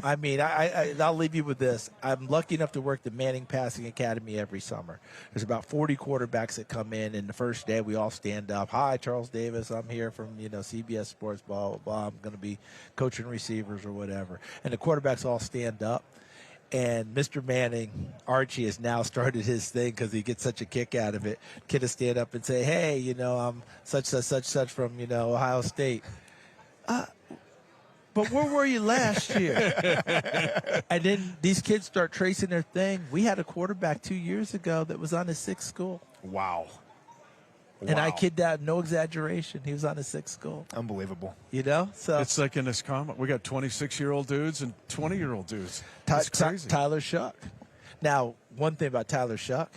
I mean, I'll leave you with this. I'm lucky enough to work the Manning Passing Academy every summer. There's about 40 quarterbacks that come in, and the first day we all stand up. Hi, Charles Davis. I'm here from CBS Sports, blah, blah, blah. I'm going to be coaching receivers or whatever. And the quarterbacks all stand up. And Mr. Manning, Archie, has now started his thing because he gets such a kick out of it. Kid to stand up and say, hey, you know, I'm such from, you know, Ohio State. But where were you last year? And then these kids start tracing their thing. We had a quarterback 2 years ago that was on his 6th school. Wow. And I kid that, no exaggeration. He was on his 6th school. Unbelievable. You know? So It's like in this comment, we got 26-year-old dudes and 20-year-old dudes. That's crazy. Tyler Shuck. Now, one thing about Tyler Shuck,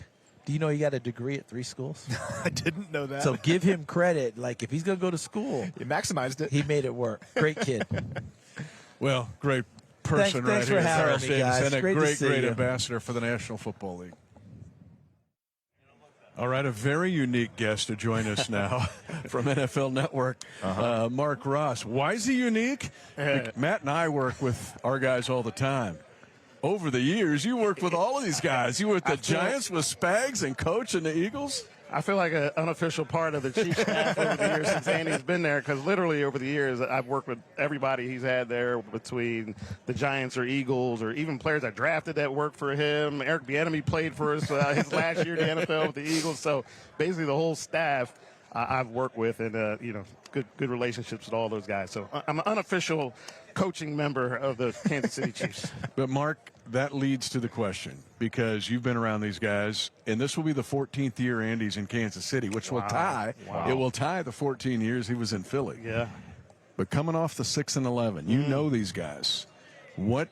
do you know he got a degree at 3 schools? I didn't know that. So give him credit. Like, if he's going to go to school, he maximized it. He made it work. Great kid. Well, great person right thanks here. for having me, guys. And a Great to great, see great you. ambassador for the National Football League. All right, a very unique guest to join us now from NFL Network, Mark Ross. Why is he unique? Matt and I work with our guys all the time. Over the years, you worked with all of these guys. You were with the Giants, with Spags, and Coach, and the Eagles. I feel like an unofficial part of the Chiefs staff over the years since Andy's been there, because literally over the years I've worked with everybody he's had there, between the Giants or Eagles or even players I drafted that worked for him. Eric Bieniemy played for us his last year in the NFL with the Eagles. So basically the whole staff I've worked with, and you know, good relationships with all those guys. So I'm an unofficial coaching member of the Kansas City Chiefs. But Mark, that leads to the question, because you've been around these guys, and this will be the 14th year Andy's in Kansas City, which will tie. Wow. It will tie the 14 years he was in Philly. Yeah. But coming off the 6-11, you know these guys. What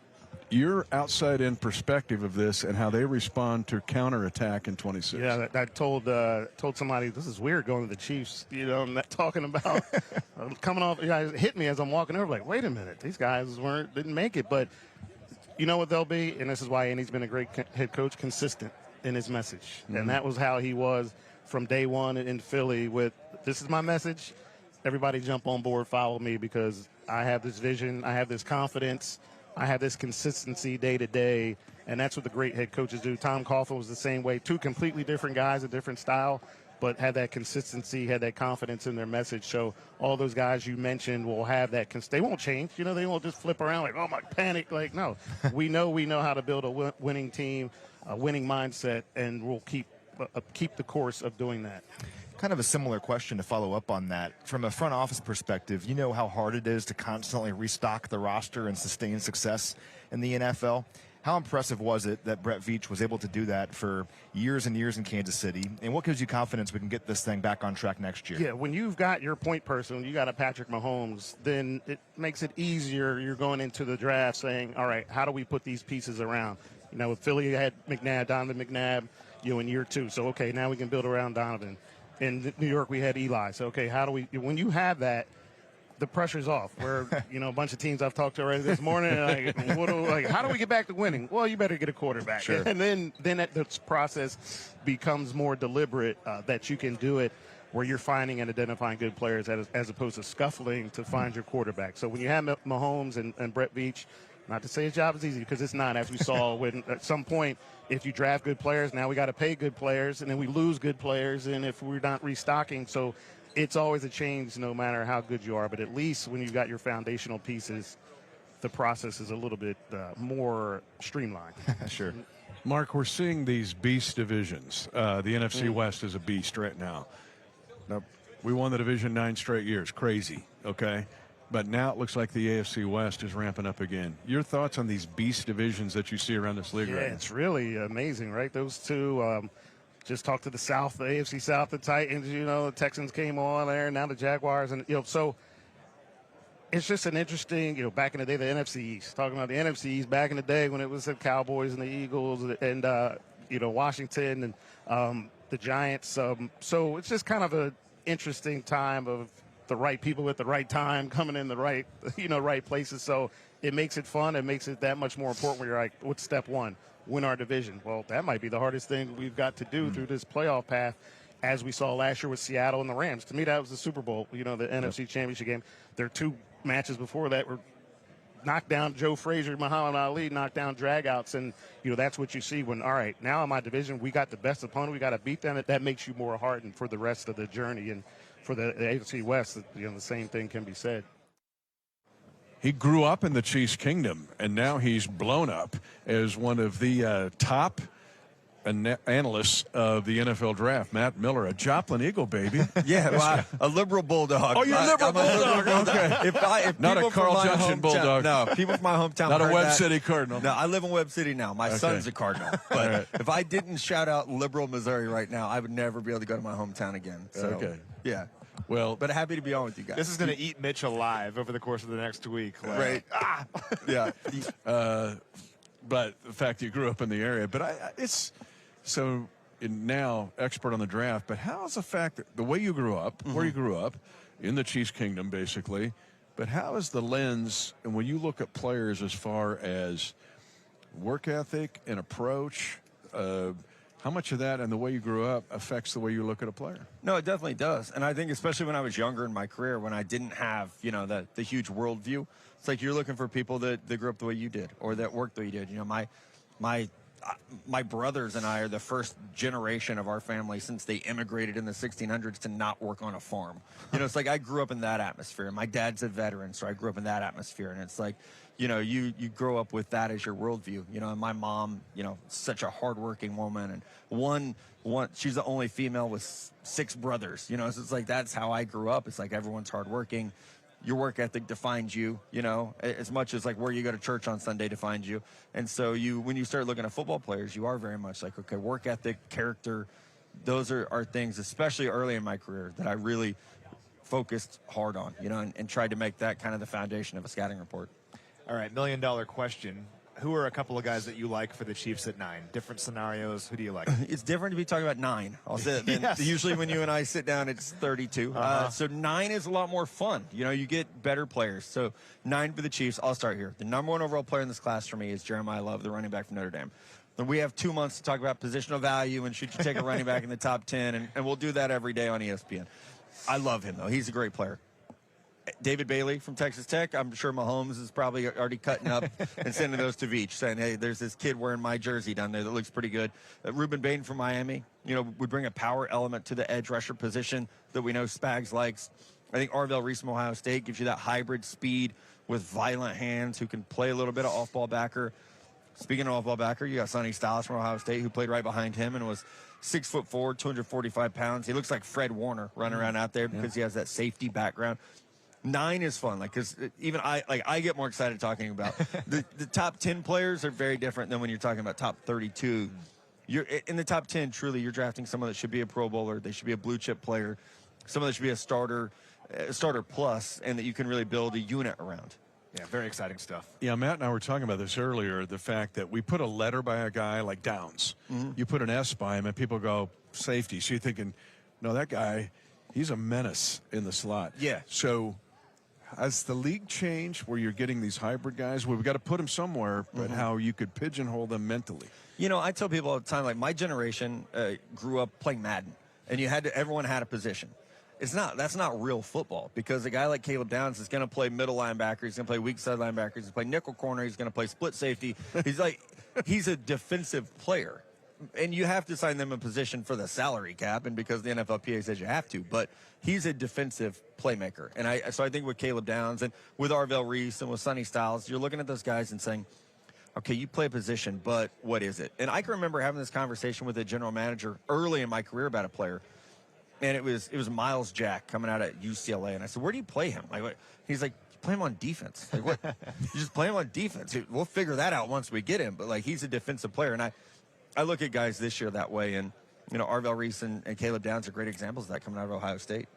your outside-in perspective of this and how they respond to counterattack in 26? Yeah, I told somebody, this is weird going to the Chiefs. You know, I'm not talking about coming off. You know, it hit me as I'm walking over, like, wait a minute, these guys didn't make it. But you know what they'll be, and this is why Andy's been a great head coach, consistent in his message. And that was how he was from day one in Philly with, this is my message. Everybody jump on board, follow me, because I have this vision, I have this confidence, I have this consistency day to day, and that's what the great head coaches do. Tom Coughlin was the same way. 2 completely different guys, a different style, but had that consistency, had that confidence in their message. So all those guys you mentioned will have that. They won't change. You know, they won't just flip around like, oh, my panic. Like, no. we know how to build a winning team, a winning mindset, and we'll keep the course of doing that. Kind of a similar question to follow up on that. From a front office perspective, you know how hard it is to constantly restock the roster and sustain success in the NFL. How impressive was it that Brett Veach was able to do that for years and years in Kansas City? And what gives you confidence we can get this thing back on track next year? Yeah, when you've got your point person, when you got a Patrick Mahomes, then it makes it easier. You're going into the draft saying, all right, how do we put these pieces around? You know, with Philly, you had Donovan McNabb, you know, in year 2. So, okay, now we can build around Donovan. In New York, we had Eli. So, okay, how do we – when you have that, the pressure's off. Where, you know, a bunch of teams I've talked to already this morning, how do we get back to winning? Well, you better get a quarterback. Sure. And then the process becomes more deliberate, that you can do it where you're finding and identifying good players as opposed to scuffling to find your quarterback. So when you have Mahomes and Brett Veach, not to say his job is easy, because it's not, as we saw when at some point, if you draft good players, now we got to pay good players, and then we lose good players, and if we're not restocking. So it's always a change no matter how good you are. But at least when you've got your foundational pieces, the process is a little bit more streamlined. Sure. Mark, we're seeing these beast divisions. The NFC West is a beast right now. Now, we won the division 9 straight years. Crazy, okay? But now it looks like the AFC West is ramping up again. Your thoughts on these beast divisions that you see around this league right now? It's really amazing, right? Those two, just talked to the South, the AFC South, the Titans, you know, the Texans came on there, now the Jaguars. And, you know, so it's just an interesting, you know, back in the day, the NFC East, talking about the NFC East back in the day when it was the Cowboys and the Eagles and, you know, Washington and the Giants. So it's just kind of an interesting time of the right people at the right time coming in the right, you know, right places. So it makes it fun. It makes it that much more important when you're like, what's step one? Win our division. Well, that might be the hardest thing we've got to do through this playoff path, as we saw last year with Seattle and the Rams. To me, that was the Super Bowl, you know, the NFC Championship game. There are 2 matches before that were knocked down. Joe Frazier, Muhammad Ali knocked down dragouts, and, you know, that's what you see when, all right, now in my division, we got the best opponent. We got to beat them. That makes you more hardened for the rest of the journey. And for the AFC West, you know, the same thing can be said. he grew up in the Chiefs Kingdom, and now he's blown up as one of the top analysts of the NFL draft. Matt Miller, a Joplin Eagle, baby. Yeah, well, a liberal bulldog. Oh, you're a liberal bulldog. Okay. If Not a people Carl from my Johnson hometown- bulldog. No, people from my hometown. Not a heard Webb that. City Cardinal. No, I live in Webb City now. My son's a Cardinal. But right. if I didn't shout out liberal Missouri right now, I would never be able to go to my hometown again. So, Okay. Yeah. Well, But happy to be on with you guys. This is going to eat Mitch alive over the course of the next week. Like, Right. Yeah. but the fact that you grew up in the area, but it's so now expert on the draft. But how is the fact that the way you grew up, where you grew up, in the Chiefs Kingdom, basically, but how is the lens, and when you look at players as far as work ethic and approach, how much of that and the way you grew up affects the way you look at a player? No, it definitely does. And I think especially when I was younger in my career, when I didn't have, the huge worldview, it's like you're looking for people that grew up the way you did or that worked the way you did. My brothers and I are the first generation of our family since they immigrated in the 1600s to not work on a farm. It's like I grew up in that atmosphere. My dad's a veteran, so I grew up in that atmosphere. And it's like, you grow up with that as your worldview. And my mom, such a hardworking woman, and one she's the only female with 6 brothers. So it's like that's how I grew up. It's like everyone's hardworking. Your work ethic defines you, as much as like where you go to church on Sunday defines you. And so when you start looking at football players, you are very much like, okay, work ethic, character, those are things, especially early in my career, that I really focused hard on, and tried to make that kind of the foundation of a scouting report. All right, $1 million question. Who are a couple of guys that you like for the Chiefs at 9? Different scenarios. Who do you like? It's different to be talking about 9. I'll say that. Yes. Usually when you and I sit down, it's 32. So 9 is a lot more fun. You get better players. So 9 for the Chiefs. I'll start here. The number 1 overall player in this class for me is Jeremiah Love, the running back from Notre Dame. Then we have 2 months to talk about positional value and should you take a running back in the top 10, and we'll do that every day on ESPN. I love him, though. He's a great player. David Bailey from Texas Tech. I'm sure Mahomes is probably already cutting up and sending those to Veach, saying, hey, there's this kid wearing my jersey down there that looks pretty good. Ruben Bain from Miami, would bring a power element to the edge rusher position that we know Spags likes. I think Arvell Reese from Ohio State gives you that hybrid speed with violent hands who can play a little bit of off-ball backer. Speaking of off-ball backer, you got Sonny Styles from Ohio State, who played right behind him and was 6'4", 245 pounds. He looks like Fred Warner running around out there because he has that safety background. 9 is fun, because even I get more excited talking about the top 10 players are very different than when you're talking about top 32. You're in the top 10. Truly, you're drafting someone that should be a Pro Bowler. They should be a blue chip player, someone that should be a starter plus, and that you can really build a unit around. Yeah, very exciting stuff. Yeah, Matt and I were talking about this earlier, the fact that we put a letter by a guy like Downs. You put an S by him, and people go, safety. So you're thinking, no, that guy, he's a menace in the slot. Yeah. So has the league changed where you're getting these hybrid guys? We've got to put them somewhere, but how you could pigeonhole them mentally. I tell people all the time, like my generation grew up playing Madden, and everyone had a position. That's not real football, because a guy like Caleb Downs is going to play middle linebacker, he's going to play weak side linebacker, he's going to play nickel corner, he's going to play split safety. He's a defensive player. And you have to sign them a position for the salary cap, and because the NFLPA says you have to, but he's a defensive playmaker. And so I think with Caleb Downs and with Arvell Reese and with Sonny Styles, you're looking at those guys and saying, okay, you play a position, but what is it? And I can remember having this conversation with a general manager early in my career about a player, and it was Miles Jack coming out at UCLA, and I said, where do you play him? He's like, you play him on defense. Like, what? You just play him on defense. We'll figure that out once we get him, but he's a defensive player. And I look at guys this year that way, and Arvell Reese and Caleb Downs are great examples of that coming out of Ohio State.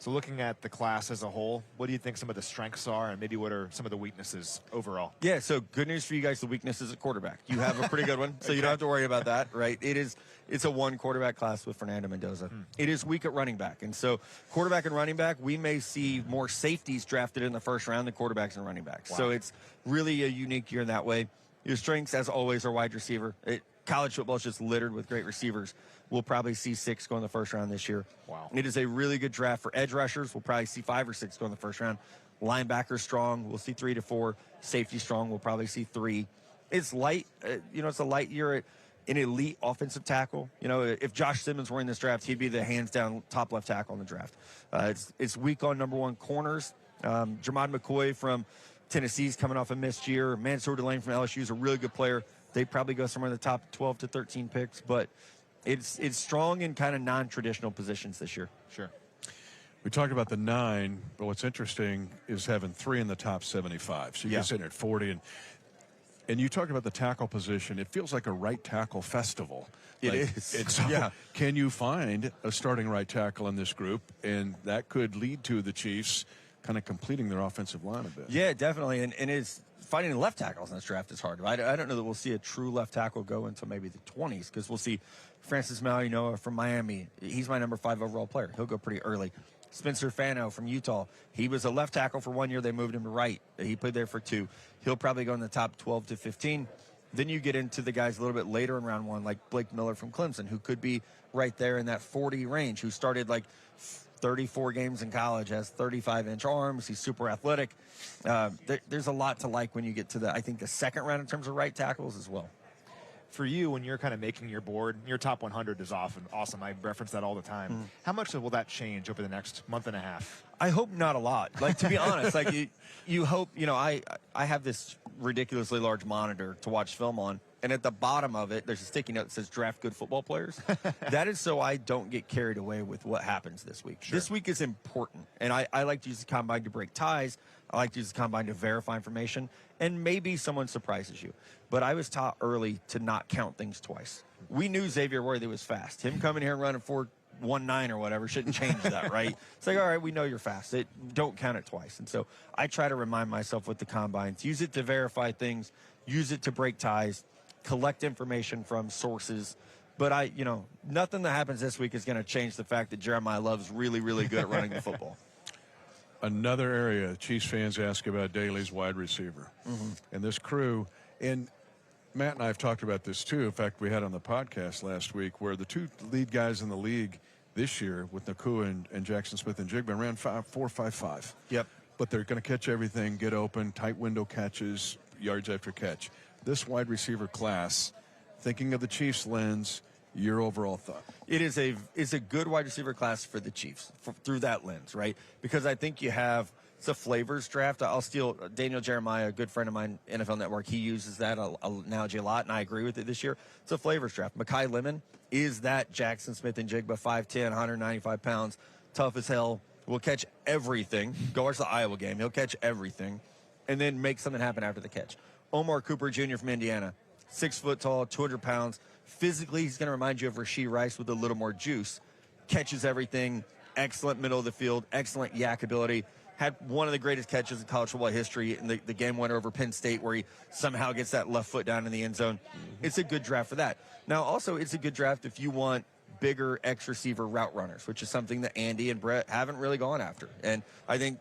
So looking at the class as a whole, what do you think some of the strengths are, and maybe what are some of the weaknesses overall? Yeah, so good news for you guys, the weakness is at quarterback. You have a pretty good one, so you don't have to worry about that, right? It's a 1 quarterback class with Fernando Mendoza. It is weak at running back, and so quarterback and running back, we may see more safeties drafted in the first round than quarterbacks and running backs. Wow. So it's really a unique year in that way. Your strengths, as always, are wide receiver. College football is just littered with great receivers. We'll probably see 6 go in the first round this year. Wow. It is a really good draft for edge rushers. We'll probably see 5 or 6 go in the first round. Linebackers strong. We'll see 3 to 4. Safety strong. We'll probably see 3. It's light. It's a light year at an elite offensive tackle. If Josh Simmons were in this draft, he'd be the hands-down top left tackle in the draft. It's weak on number 1 corners. Jermod McCoy from Tennessee's coming off a missed year. Mansour Delane from LSU is a really good player. They probably go somewhere in the top 12 to 13 picks, but it's strong in kind of non-traditional positions this year. Sure. We talked about the 9, but what's interesting is having 3 in the top 75. So you're sitting at 40, and you talked about the tackle position. It feels like a right tackle festival. It like, is. Can you find a starting right tackle in this group? And that could lead to the Chiefs kind of completing their offensive line a bit. Yeah, definitely. And it's finding left tackles in this draft is hard. I don't know that we'll see a true left tackle go until maybe the 20s, because we'll see Francis Mauigoa from Miami. He's my number 5 overall player. He'll go pretty early. Spencer Fano from Utah. He was a left tackle for 1 year. They moved him to right. He played there for 2. He'll probably go in the top 12 to 15. Then you get into the guys a little bit later in round 1, like Blake Miller from Clemson, who could be right there in that 40 range, who started like 34 games in college, has 35-inch arms. He's super athletic. There's a lot to like when you get to the second round in terms of right tackles as well. For you, when you're kind of making your board, your top 100 is awesome. I reference that all the time. How much will that change over the next month and a half? I hope not a lot. Like, to be honest, like you hope, I have this ridiculously large monitor to watch film on, and at the bottom of it, there's a sticky note that says draft good football players. That is so I don't get carried away with what happens this week. Sure. This week is important, and I like to use the combine to break ties. I like to use the combine to verify information, and maybe someone surprises you. But I was taught early to not count things twice. We knew Xavier Worthy was fast. Him coming here and running 4.19 or whatever shouldn't change that, right? It's like, all right, we know you're fast. Don't count it twice. And so I try to remind myself with the combines, use it to verify things, use it to break ties, collect information from sources. But nothing that happens this week is going to change the fact that Jeremiah Love's really, really good at running the football. Another area Chiefs fans ask about daily is wide receiver. And this crew, and Matt and I have talked about this too. In fact, we had on the podcast last week where the 2 lead guys in the league this year with Nakua and Jackson Smith and Jigba ran 4.55. Yep. But they're going to catch everything, get open, tight window catches, yards after catch. This wide receiver class, thinking of the Chiefs lens, your overall thought? It's a good wide receiver class for the Chiefs through that lens, right? Because I think it's a flavors draft. I'll steal Daniel Jeremiah, a good friend of mine, NFL Network. He uses that analogy a lot, and I agree with it this year. It's a flavors draft. Mekhi Lemon is that Jackson Smith and Jigba, 5'10", 195 pounds, tough as hell, will catch everything. Go watch the Iowa game. He'll catch everything and then make something happen after the catch. Omar Cooper Jr. from Indiana, 6 foot tall, 200 pounds. Physically, he's going to remind you of Rashee Rice with a little more juice. Catches everything. Excellent middle of the field. Excellent yak ability. Had one of the greatest catches in college football history in the game winner over Penn State, where he somehow gets that left foot down in the end zone. It's a good draft for that. Now, also, it's a good draft if you want bigger X-receiver route runners, which is something that Andy and Brett haven't really gone after. And I think,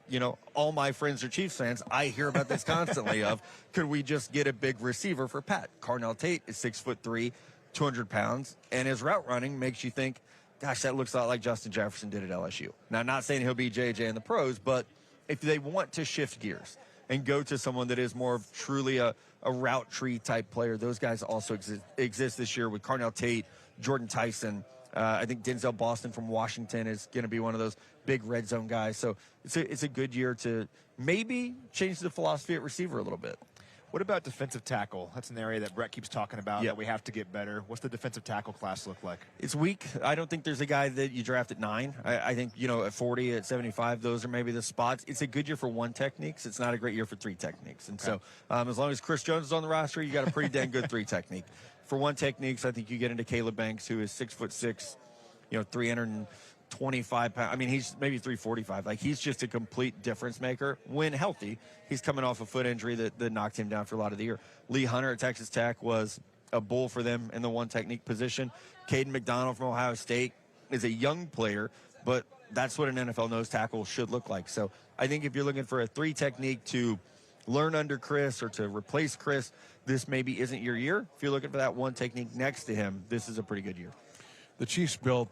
all my friends are Chiefs fans. I hear about this constantly of, could we just get a big receiver for Pat? Carnell Tate is 6'3", 200 pounds, and his route running makes you think, gosh, that looks a lot like Justin Jefferson did at LSU. Now, I'm not saying he'll be JJ in the pros, but if they want to shift gears and go to someone that is more of truly a route tree type player, those guys also exist this year with Carnell Tate, Jordan Tyson. I think Denzel Boston from Washington is going to be one of those big red zone guys. So it's a good year to maybe change the philosophy at receiver a little bit. What about defensive tackle? That's an area that Brett keeps talking about that we have to get better. What's the defensive tackle class look like? It's weak. I don't think there's a guy that you draft at 9. I think, at 40, at 75, those are maybe the spots. It's a good year for 1 techniques. It's not a great year for 3 techniques. And so as long as Chris Jones is on the roster, you got a pretty dang good 3 technique. For 1 techniques, I think you get into Caleb Banks, who is 6'6", 325 pounds. I mean, he's maybe 345. Like, he's just a complete difference maker when healthy. He's coming off a foot injury that knocked him down for a lot of the year. Lee Hunter at Texas Tech was a bull for them in the 1 technique position. Caden McDonald from Ohio State is a young player, but that's what an NFL nose tackle should look like. So I think if you're looking for a 3 technique to learn under Chris or to replace Chris, this maybe isn't your year. If you're looking for that 1 technique next to him, this is a pretty good year. The Chiefs built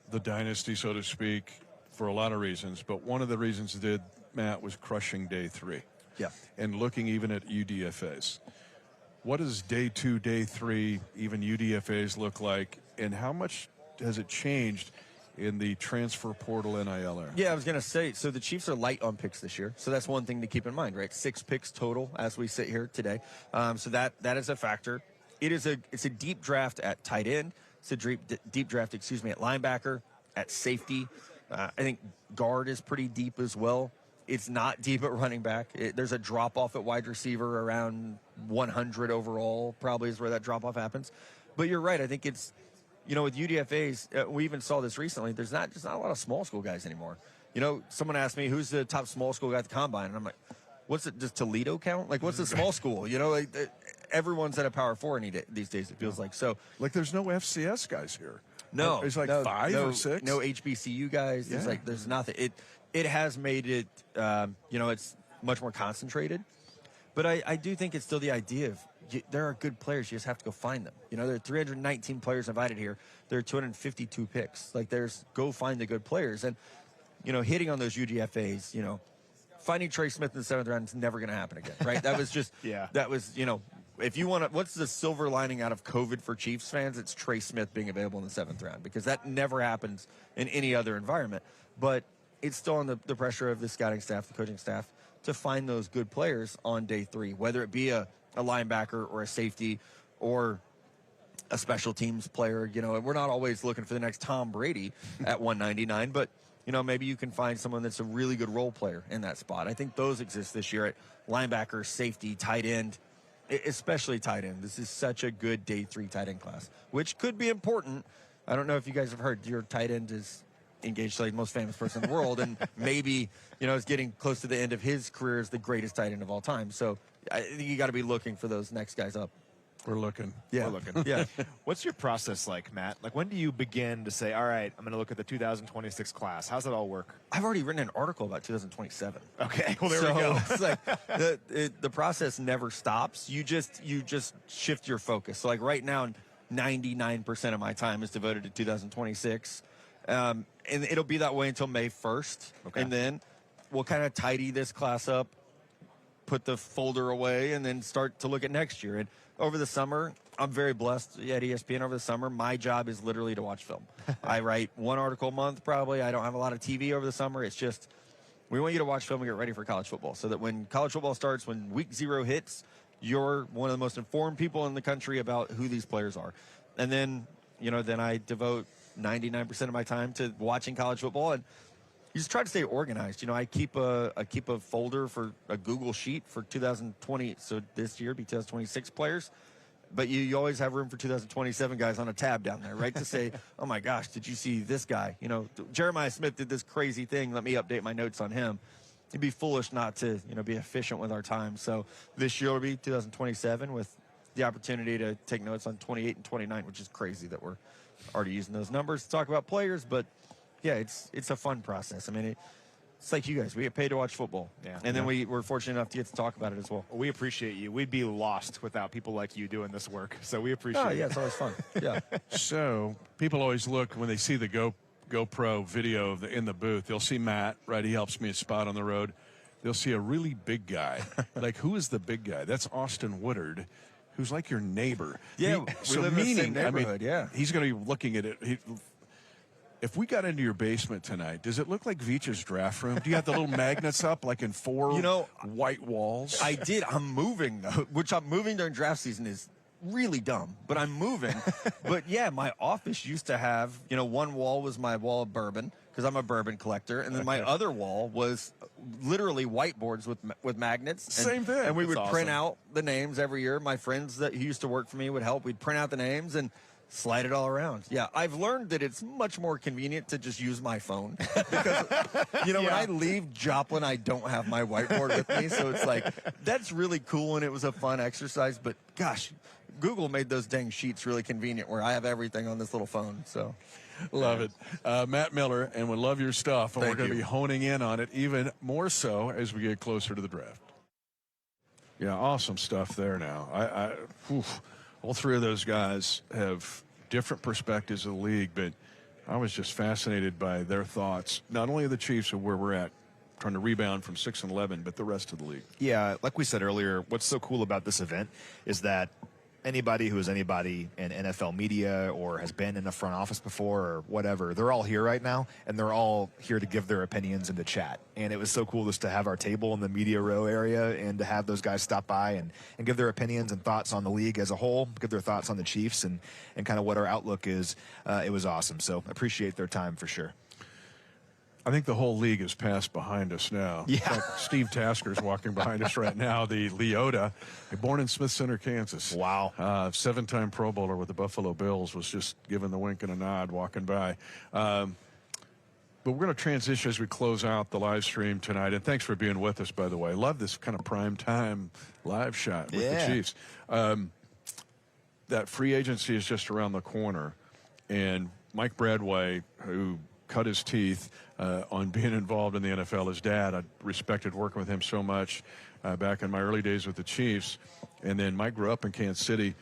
the dynasty, so to speak, for a lot of reasons, but one of the reasons it did, Matt, was crushing day 3. Yeah. And looking even at UDFAs. What does day 2, day 3, even UDFAs look like, and how much has it changed in the transfer portal NIL era? Yeah, I was going to say, so the Chiefs are light on picks this year. So that's one thing to keep in mind, right? 6 picks total as we sit here today. So that is a factor. It's a deep draft at tight end. It's a deep draft, at linebacker, at safety. I think guard is pretty deep as well. It's not deep at running back. There's a drop-off at wide receiver around 100 overall, probably is where that drop-off happens. But you're right. I think it's, with UDFAs, we even saw this recently. There's not a lot of small school guys anymore. Someone asked me, who's the top small school guy at the Combine? And I'm like, does Toledo count? Like, what's the small school? Everyone's at a Power 4 these days, it feels like. So, like, there's no FCS guys here. No. There's like 5 or 6. No HBCU guys. Yeah. There's nothing. It has made it, it's much more concentrated. But I do think it's still the idea of there are good players. You just have to go find them. There are 319 players invited here. There are 252 picks. Go find the good players. And, hitting on those UDFAs, finding Trey Smith in the 7th round is never going to happen again, right? That was just, that was, if you want to, what's the silver lining out of COVID for Chiefs fans? It's Trey Smith being available in the 7th round, because that never happens in any other environment. But it's still on the pressure of the scouting staff, the coaching staff, to find those good players on day 3, whether it be a linebacker or a safety or a special teams player. We're not always looking for the next Tom Brady at 199, but maybe you can find someone that's a really good role player in that spot. I think those exist this year at linebacker, safety, tight end, especially tight end. This is such a good day 3 tight end class, which could be important. I don't know if you guys have heard, your tight end is engaged to the most famous person in the world, and maybe is getting close to the end of his career as the greatest tight end of all time. So I think you got to be looking for those next guys up. We're looking. Yeah. We're looking. Yeah. What's your process like, Matt? Like, when do you begin to say, all right, I'm going to look at the 2026 class? How's that all work? I've already written an article about 2027. Okay. Well, there we go. It's like the process never stops. You just shift your focus. So, like, right now, 99% of my time is devoted to 2026. And it'll be that way until May 1st. Okay. And then we'll kind of tidy this class up, put the folder away, and then start to look at next year. And over the summer, I'm very blessed at ESPN. Over the summer, my job is literally to watch film. I write 1 article a month, probably. I don't have a lot of TV over the summer. It's just, we want you to watch film and get ready for college football, so that when college football starts, when week 0 hits, you're one of the most informed people in the country about who these players are. And then, then I devote 99% of my time to watching college football, and you just try to stay organized. I keep a folder for a Google sheet for 2020. So this year be 2026 players, but you always have room for 2027 guys on a tab down there, right? To say, oh my gosh, did you see this guy? Jeremiah Smith did this crazy thing. Let me update my notes on him. It'd be foolish not to, be efficient with our time. So this year will be 2027 with the opportunity to take notes on 28 and 29, which is crazy that we're already using those numbers to talk about players, but yeah, it's a fun process. I mean, it's like you guys. We get paid to watch football. Yeah. And then we're fortunate enough to get to talk about it as well. We appreciate you. We'd be lost without people like you doing this work. So we appreciate it. Yeah, it's always fun. Yeah. So people always look when they see the GoPro video in the booth. They'll see Matt, right? He helps me spot on the road. They'll see a really big guy. Like, who is the big guy? That's Austin Woodard, who's like your neighbor. Yeah, we live in the same neighborhood. Yeah. He's going to be looking at it. If we got into your basement tonight, does it look like Veach's draft room? Do you have the little magnets up like in 4 white walls? I did. I'm moving, though, which I'm moving during draft season is really dumb, but I'm moving. But yeah, my office used to have, one wall was my wall of bourbon, because I'm a bourbon collector, and then my other wall was literally whiteboards with magnets. Same thing. And we That's would print awesome. out the names every year. My friends that used to work for me would help. We'd print out the names and slide it all around. Yeah, I've learned that it's much more convenient to just use my phone. Because, when I leave Joplin, I don't have my whiteboard with me. So it's like, that's really cool, and it was a fun exercise. But gosh, Google made those dang sheets really convenient where I have everything on this little phone. So love it. Matt Miller, and we love your stuff. And Thank we're going to you. be honing in on it even more so as we get closer to the draft. Yeah, awesome stuff there now. All 3 of those guys have different perspectives of the league, but I was just fascinated by their thoughts, not only of the Chiefs of where we're at, trying to rebound from 6-11, but the rest of the league. Yeah, like we said earlier, what's so cool about this event is that anybody who is anybody in NFL media or has been in a front office before or whatever, they're all here right now, and they're all here to give their opinions and to chat. And it was so cool just to have our table in the media row area and to have those guys stop by and give their opinions and thoughts on the league as a whole, give their thoughts on the Chiefs and kind of what our outlook is. It was awesome. So appreciate their time for sure. I think the whole league is passed behind us now. Yeah. In fact, Steve Tasker's walking behind us right now, the Leota, born in Smith Center, Kansas. Wow. 7-time Pro Bowler with the Buffalo Bills, was just giving the wink and a nod walking by. But we're going to transition as we close out the live stream tonight. And thanks for being with us, by the way. Love this kind of prime time live shot with the Chiefs. That free agency is just around the corner. And Mike Bradway, who cut his teeth on being involved in the NFL. His dad, I respected working with him so much back in my early days with the Chiefs. And then Mike grew up in Kansas City.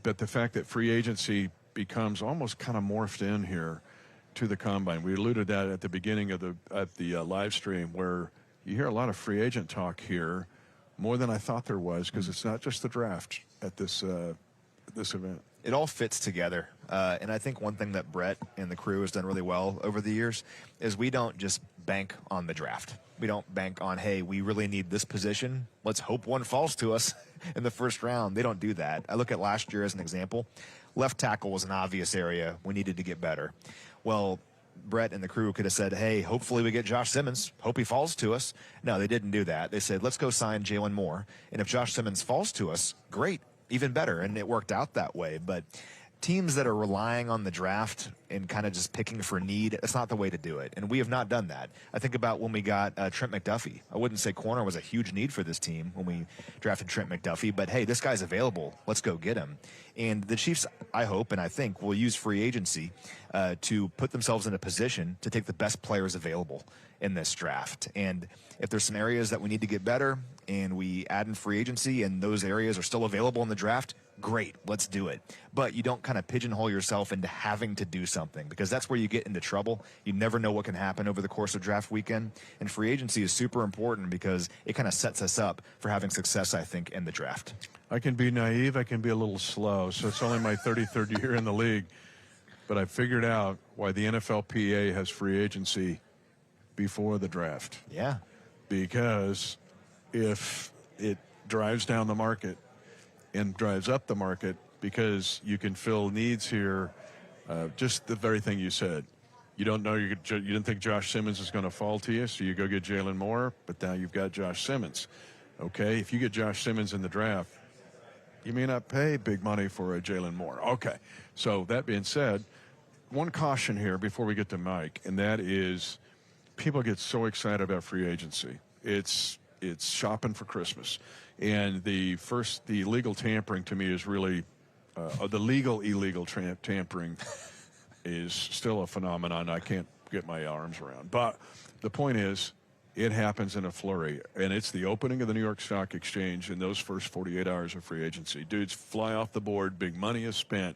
But the fact that free agency becomes almost kind of morphed in here to the combine. We alluded to that at the beginning of the live stream, where you hear a lot of free agent talk here, more than I thought there was, because it's not just the draft at this event. It all fits together. And I think one thing that Brett and the crew has done really well over the years is we don't just bank on the draft. We don't bank on, hey, we really need this position. Let's hope one falls to us in the first round. They don't do that. I look at last year as an example. Left tackle was an obvious area we needed to get better. Well, Brett and the crew could have said, hey, hopefully we get Josh Simmons. Hope he falls to us. No, they didn't do that. They said, let's go sign Jalen Moore. And if Josh Simmons falls to us, great. Even better, and it worked out that way. But teams that are relying on the draft and kind of just picking for need, that's not the way to do it, and we have not done that. I think about when we got Trent McDuffie. I wouldn't say corner was a huge need for this team when we drafted Trent McDuffie, but hey, this guy's available. Let's go get him. And the Chiefs, I hope and I think, will use free agency to put themselves in a position to take the best players available in this draft. And if there's some areas that we need to get better and we add in free agency and those areas are still available in the draft, great, let's do it. But you don't kind of pigeonhole yourself into having to do something, because that's where you get into trouble. You never know what can happen over the course of draft weekend. And free agency is super important because it kind of sets us up for having success, I think, in the draft. I can be naive. I can be a little slow. So it's only my 33rd year in the league. But I figured out why the NFLPA has free agency before the draft. Yeah. Because if it drives down the market and drives up the market, because you can fill needs here, just the very thing you said. You don't know, you didn't think Josh Simmons is going to fall to you, so you go get Jalen Moore, but now you've got Josh Simmons. Okay, if you get Josh Simmons in the draft, you may not pay big money for a Jalen Moore. Okay, so that being said, one caution here before we get to Mike, and that is people get so excited about free agency. It's shopping for Christmas. And the legal tampering to me is really, the illegal tampering is still a phenomenon I can't get my arms around. But the point is, it happens in a flurry, and it's the opening of the New York Stock Exchange in those first 48 hours of free agency. Dudes fly off the board, big money is spent.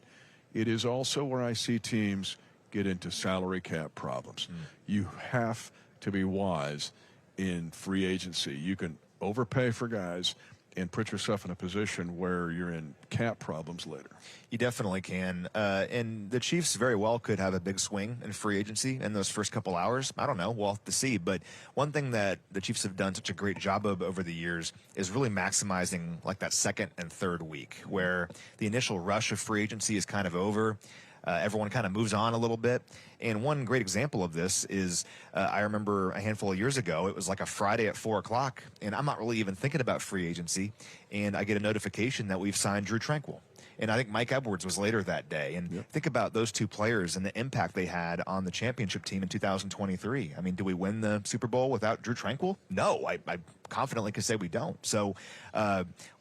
It is also where I see teams get into salary cap problems. You have to be wise in free agency. You can overpay for guys and put yourself in a position where you're in cap problems later. You definitely can. And the Chiefs very well could have a big swing in free agency in those first couple hours. I don't know. We'll have to see. But one thing that the Chiefs have done such a great job of over the years is really maximizing like that second and third week, where the initial rush of free agency is kind of over. Everyone kind of moves on a little bit. And one great example of this is I remember a handful of years ago, it was like a Friday at 4 o'clock, and I'm not really even thinking about free agency, and I get a notification that we've signed Drew Tranquill. And I think Mike Edwards was later that day. And think about those two players and the impact they had on the championship team in 2023. I mean, do we win the Super Bowl without Drew Tranquill? No, I confidently can say we don't. So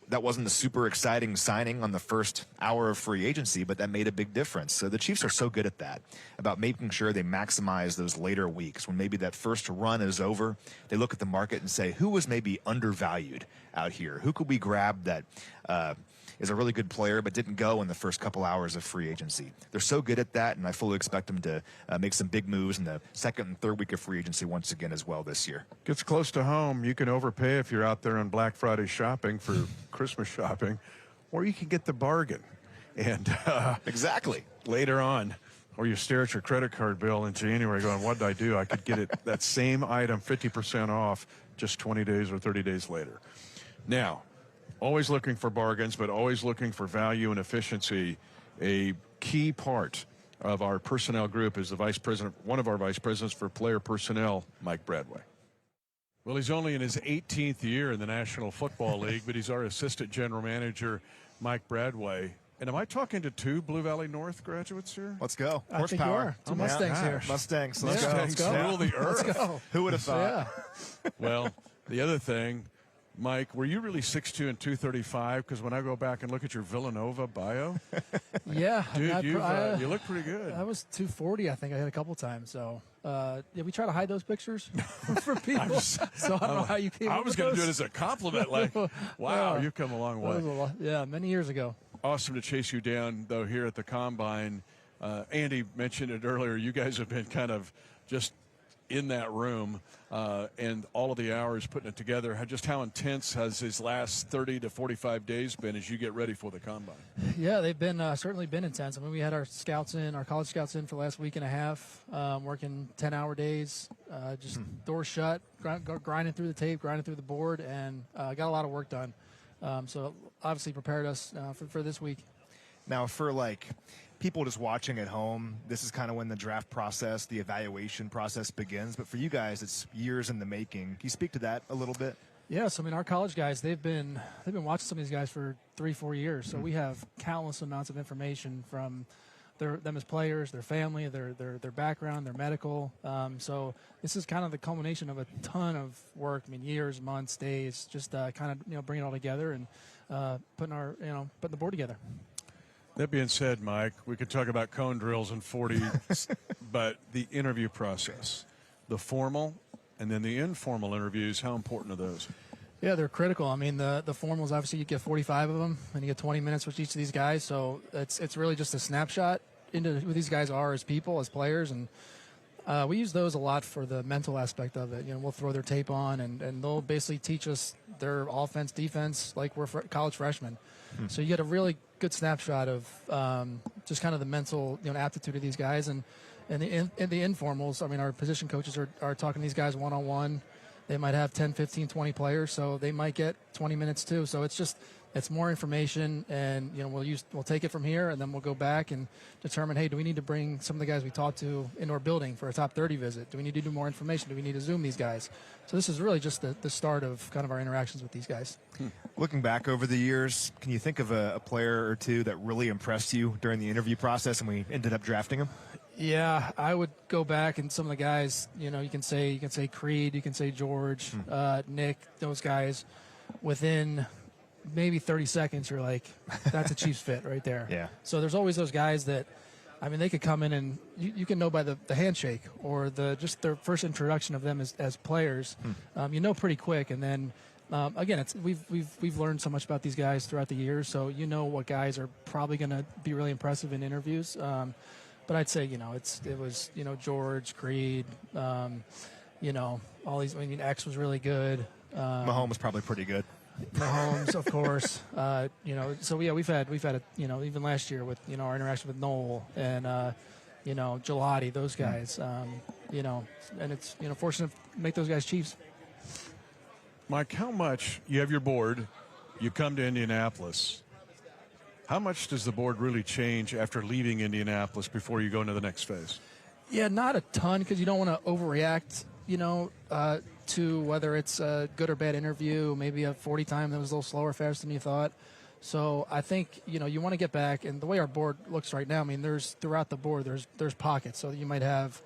that wasn't a super exciting signing on the first hour of free agency, but that made a big difference. So the Chiefs are so good at that, about making sure they maximize those later weeks when maybe that first run is over. They look at the market and say, who was maybe undervalued out here? Who could we grab that is a really good player but didn't go in the first couple hours of free agency? They're so good at that, and I fully expect them to make some big moves in the second and third week of free agency once again as well this year. Gets close to home. You can overpay if you're out there on Black Friday shopping for Christmas shopping, or you can get the bargain. And Exactly. later on, or you stare at your credit card bill in January going, what did I do? I could get it that same item 50% off just 20 days or 30 days later. Now, always looking for bargains, but always looking for value and efficiency. A key part of our personnel group is the vice president, one of our vice presidents for player personnel, Mike Bradway. Well, he's only in his 18th year in the National Football League, but he's our assistant general manager, Mike Bradway. And am I talking to two Blue Valley North graduates here? Let's go. I think you are. Two Mustangs here. Mustangs. Mustangs rule the earth. Let's go. Who would have thought? Yeah. Well, the other thing, Mike, were you really 6'2" and 235? Because when I go back and look at your Villanova bio, Yeah. dude, you look pretty good. I was 240, I think I hit a couple times. So, yeah, we try to hide those pictures for people. So I don't know how you came I up was with going to do it those. as a compliment, like, wow, Yeah. you've come a long That was way. a lot- yeah, many years ago. Awesome to chase you down, though, here at the Combine. Andy mentioned it earlier. You guys have been kind of just in that room and all of the hours putting it together. Just how intense has his last 30 to 45 days been as you get ready for the Combine? Yeah, they've been certainly been intense. I mean, we had our college scouts in for the last week and a half, working 10-hour days, just doors shut, grinding through the tape, grinding through the board, and got a lot of work done. So obviously prepared us for this week. Now, for like people just watching at home, this is kind of when the draft process, the evaluation process begins. But for you guys, it's years in the making. Can you speak to that a little bit? Yes, I mean our college guys, they've been watching some of these guys for 3-4 years. So we have countless amounts of information from them as players, their family, their background, their medical. So this is kind of the culmination of a ton of work. I mean, years, months, days, just kind of bringing it all together and putting the board together. That being said, Mike, we could talk about cone drills and 40, but the interview process, the formal and then the informal interviews, how important are those? Yeah, they're critical. I mean, the formals, obviously you get 45 of them, and you get 20 minutes with each of these guys. So it's really just a snapshot into who these guys are as people, as players, and we use those a lot for the mental aspect of it. We'll throw their tape on, and they'll basically teach us their offense, defense, like we're college freshmen. So you get a really good snapshot of just kind of the mental aptitude of these guys. And in the informals, I mean, our position coaches are talking to these guys one-on-one. They might have 10, 15, 20 players, so they might get 20 minutes too. So it's more information, and we'll take it from here, and then we'll go back and determine, hey, do we need to bring some of the guys we talked to into our building for a top 30 visit? Do we need to do more information? Do we need to Zoom these guys? So this is really just the start of kind of our interactions with these guys. Looking back over the years, can you think of a player or two that really impressed you during the interview process and we ended up drafting him? Yeah, I would go back, and some of the guys, you can say Creed, you can say George, Nick, those guys, within maybe 30 seconds, you're like, that's a Chiefs fit right there. Yeah. So there's always those guys that, I mean, they could come in and you can know by the handshake or just their first introduction of them as players, pretty quick. And then again, we've learned so much about these guys throughout the years, so what guys are probably going to be really impressive in interviews. But I'd say it was George, Creed, all these. I mean, X was really good. Mahomes was probably pretty good. Mahomes, of course. So yeah, we've had even last year with our interaction with Noel and Gelati, those guys. And it's fortunate to make those guys Chiefs. Mike, how much you have your board, you come to Indianapolis. How much does the board really change after leaving Indianapolis before you go into the next phase? Yeah, not a ton, because you don't want to overreact, to whether it's a good or bad interview, maybe a 40 time that was a little slower, faster than you thought. So I think, you want to get back, and the way our board looks right now, I mean, throughout the board, there's pockets. So you might have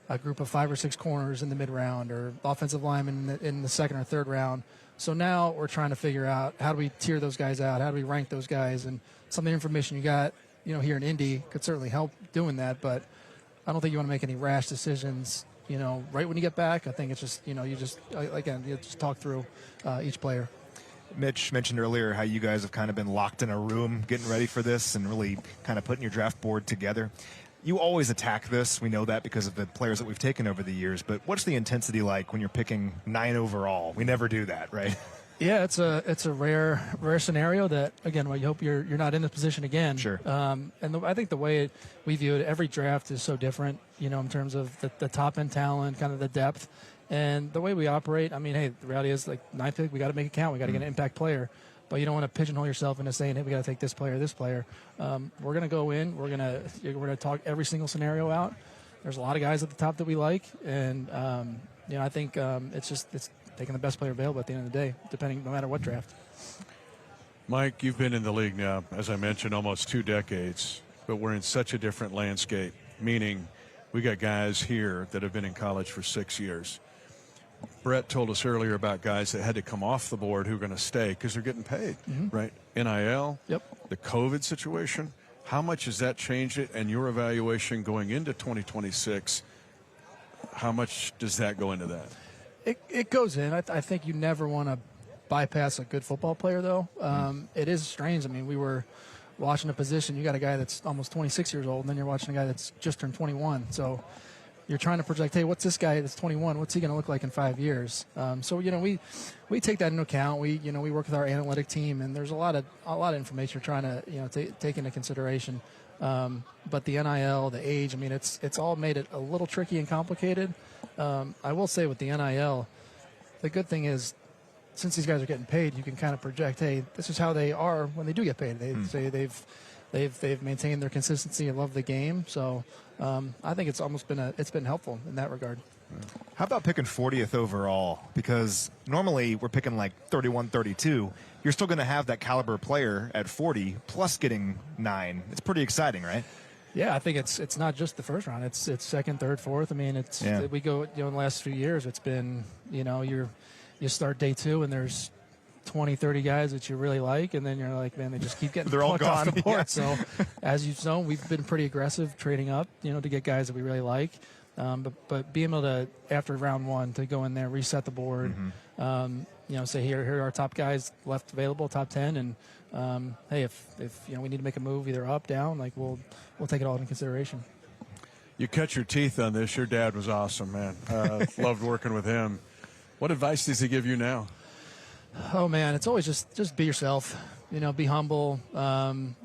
a group of 5 or 6 corners in the mid-round or offensive linemen in the second or third round. So now we're trying to figure out, how do we tier those guys out? How do we rank those guys? And some of the information you got, here in Indy could certainly help doing that. But I don't think you want to make any rash decisions, right when you get back. I think it's just, you just talk through each player. Mitch mentioned earlier how you guys have kind of been locked in a room getting ready for this and really kind of putting your draft board together. You always attack this. We know that because of the players that we've taken over the years. But what's the intensity like when you're picking 9 overall? We never do that, right? Yeah, it's a rare scenario that, again, well, you hope you're not in this position again. Sure. I think the way we view it, every draft is so different, in terms of the top end talent, kind of the depth, and the way we operate. I mean, hey, the reality is, like, 9th pick, we got to make it count. We got to get an impact player, but you don't want to pigeonhole yourself into saying, hey, we got to take this player, this player. We're gonna go in. We're gonna talk every single scenario out. There's a lot of guys at the top that we like, and I think it's taking the best player available at the end of the day, no matter what draft. Mike, you've been in the league now, as I mentioned, almost 2 decades, but we're in such a different landscape, meaning we got guys here that have been in college for 6 years. Brett told us earlier about guys that had to come off the board who are going to stay because they're getting paid, right? NIL, the COVID situation. How much has that changed it? And your evaluation going into 2026, how much does that go into that? It goes in. I think you never want to bypass a good football player, though. It is strange. I mean, we were watching a position. You got a guy that's almost 26 years old, and then you're watching a guy that's just turned 21. So you're trying to project, hey, what's this guy that's 21? What's he going to look like in 5 years? So we take that into account. We work with our analytic team, and there's a lot of information you're trying to take into consideration. But the NIL, the age, I mean, it's all made it a little tricky and complicated. I will say with the NIL, the good thing is, since these guys are getting paid, you can kind of project, hey, this is how they are when they do get paid. They say they've maintained their consistency and love the game. So I think it's almost been helpful in that regard. How about picking 40th overall? Because normally we're picking like 31, 32. You're still going to have that caliber player at 40 plus getting 9. It's pretty exciting, right? Yeah, I think it's not just the first round. It's second, third, fourth. I mean, we go in the last few years. It's been you start day 2 and there's 20, 30 guys that you really like, and then you're like, man, they just keep getting they're all gone off the board. Yeah. So as you've known, we've been pretty aggressive trading up, to get guys that we really like. But being able to, after round 1, to go in there, reset the board, say here are our top guys left available, top 10, and hey, if we need to make a move either up, down, like we'll take it all into consideration. You cut your teeth on this. Your dad was awesome, man. Loved working with him. What advice does he give you now? Oh man, it's always just be yourself. Be humble.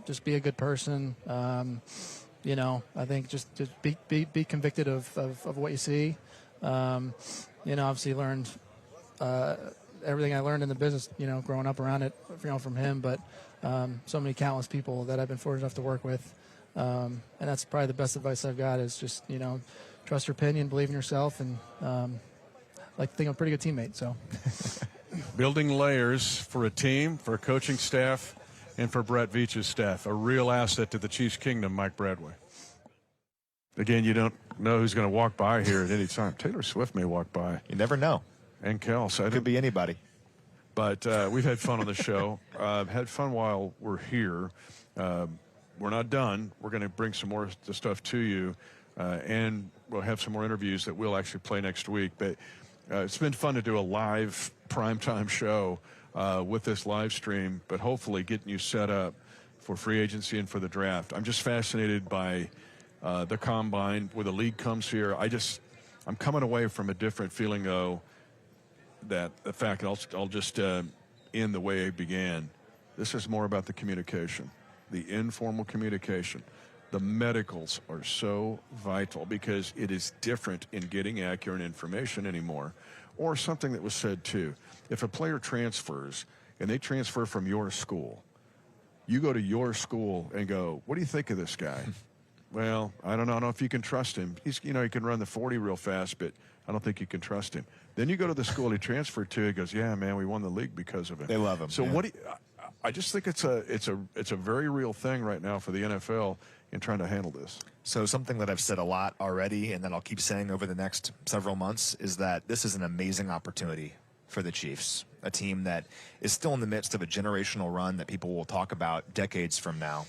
Just be a good person. I think just be convicted of what you see. Obviously learned everything I learned in the business, growing up around it, from him. But so many countless people that I've been fortunate enough to work with. And that's probably the best advice I've got is just, trust your opinion, believe in yourself, and like to think I'm a pretty good teammate. So building layers for a team, for a coaching staff, and for Brett Veach's staff. A real asset to the Chiefs Kingdom, Mike Bradway. Again, you don't know who's going to walk by here at any time. Taylor Swift may walk by. You never know. And Kels. Could be anybody. But we've had fun on the show. Had fun while we're here. We're not done. We're going to bring some more stuff to you. And we'll have some more interviews that we'll actually play next week. But it's been fun to do a live primetime show with this live stream, but hopefully getting you set up for free agency and for the draft. I'm just fascinated by the combine, where the league comes here. I'm coming away from a different feeling, though, that the fact that I'll just end the way I began. This is more about the communication, the informal communication. The medicals are so vital because it is different in getting accurate information anymore. Or something that was said too. If a player transfers and they transfer from your school, you go to your school and go, what do you think of this guy? Well, I don't know if you can trust him. He can run the 40 real fast, but I don't think you can trust him. Then you go to the school he transferred to, he goes, yeah, man, we won the league because of it. They love him. So I just think it's a very real thing right now for the NFL in trying to handle this. So something that I've said a lot already, and that I'll keep saying over the next several months, is that this is an amazing opportunity for the Chiefs, a team that is still in the midst of a generational run that people will talk about decades from now.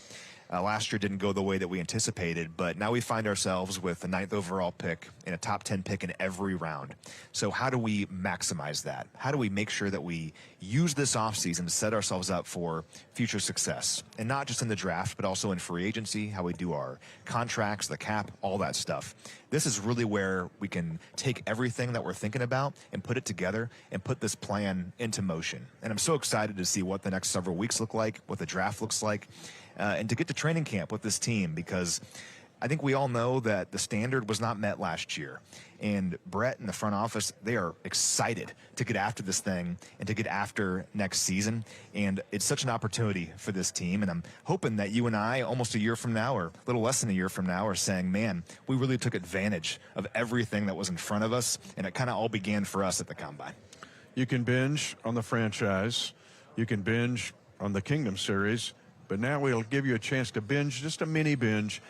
Last year didn't go the way that we anticipated, but now we find ourselves with the 9th overall pick and a top 10 pick in every round. So how do we maximize that? How do we make sure that we use this offseason to set ourselves up for future success? And not just in the draft, but also in free agency, how we do our contracts, the cap, all that stuff. This is really where we can take everything that we're thinking about and put it together and put this plan into motion. And I'm so excited to see what the next several weeks look like, what the draft looks like, and to get to training camp with this team, because I think we all know that the standard was not met last year. And Brett and the front office, they are excited to get after this thing and to get after next season. And it's such an opportunity for this team. And I'm hoping that you and I, almost a year from now, or a little less than a year from now, are saying, man, we really took advantage of everything that was in front of us. And it kind of all began for us at the Combine. You can binge on the franchise. You can binge on the Kingdom Series. But now we'll give you a chance to binge, just a mini binge,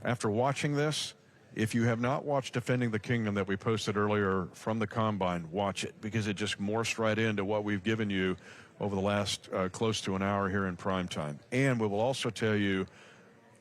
after watching this. If you have not watched Defending the Kingdom that we posted earlier from the Combine, watch it, because it just morphs right into what we've given you over the last close to an hour here in prime time. And we will also tell you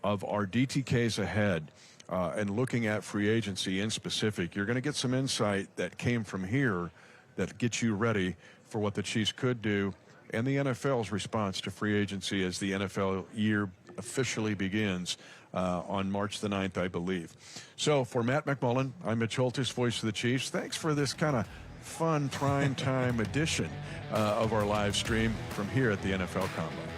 of our DTKs ahead and looking at free agency in specific. You're going to get some insight that came from here that gets you ready for what the Chiefs could do and the NFL's response to free agency as the NFL year officially begins on March the 9th, I believe. So for Matt McMullen, I'm Mitch Holthus, voice of the Chiefs. Thanks for this kind of fun prime time edition of our live stream from here at the NFL Combine.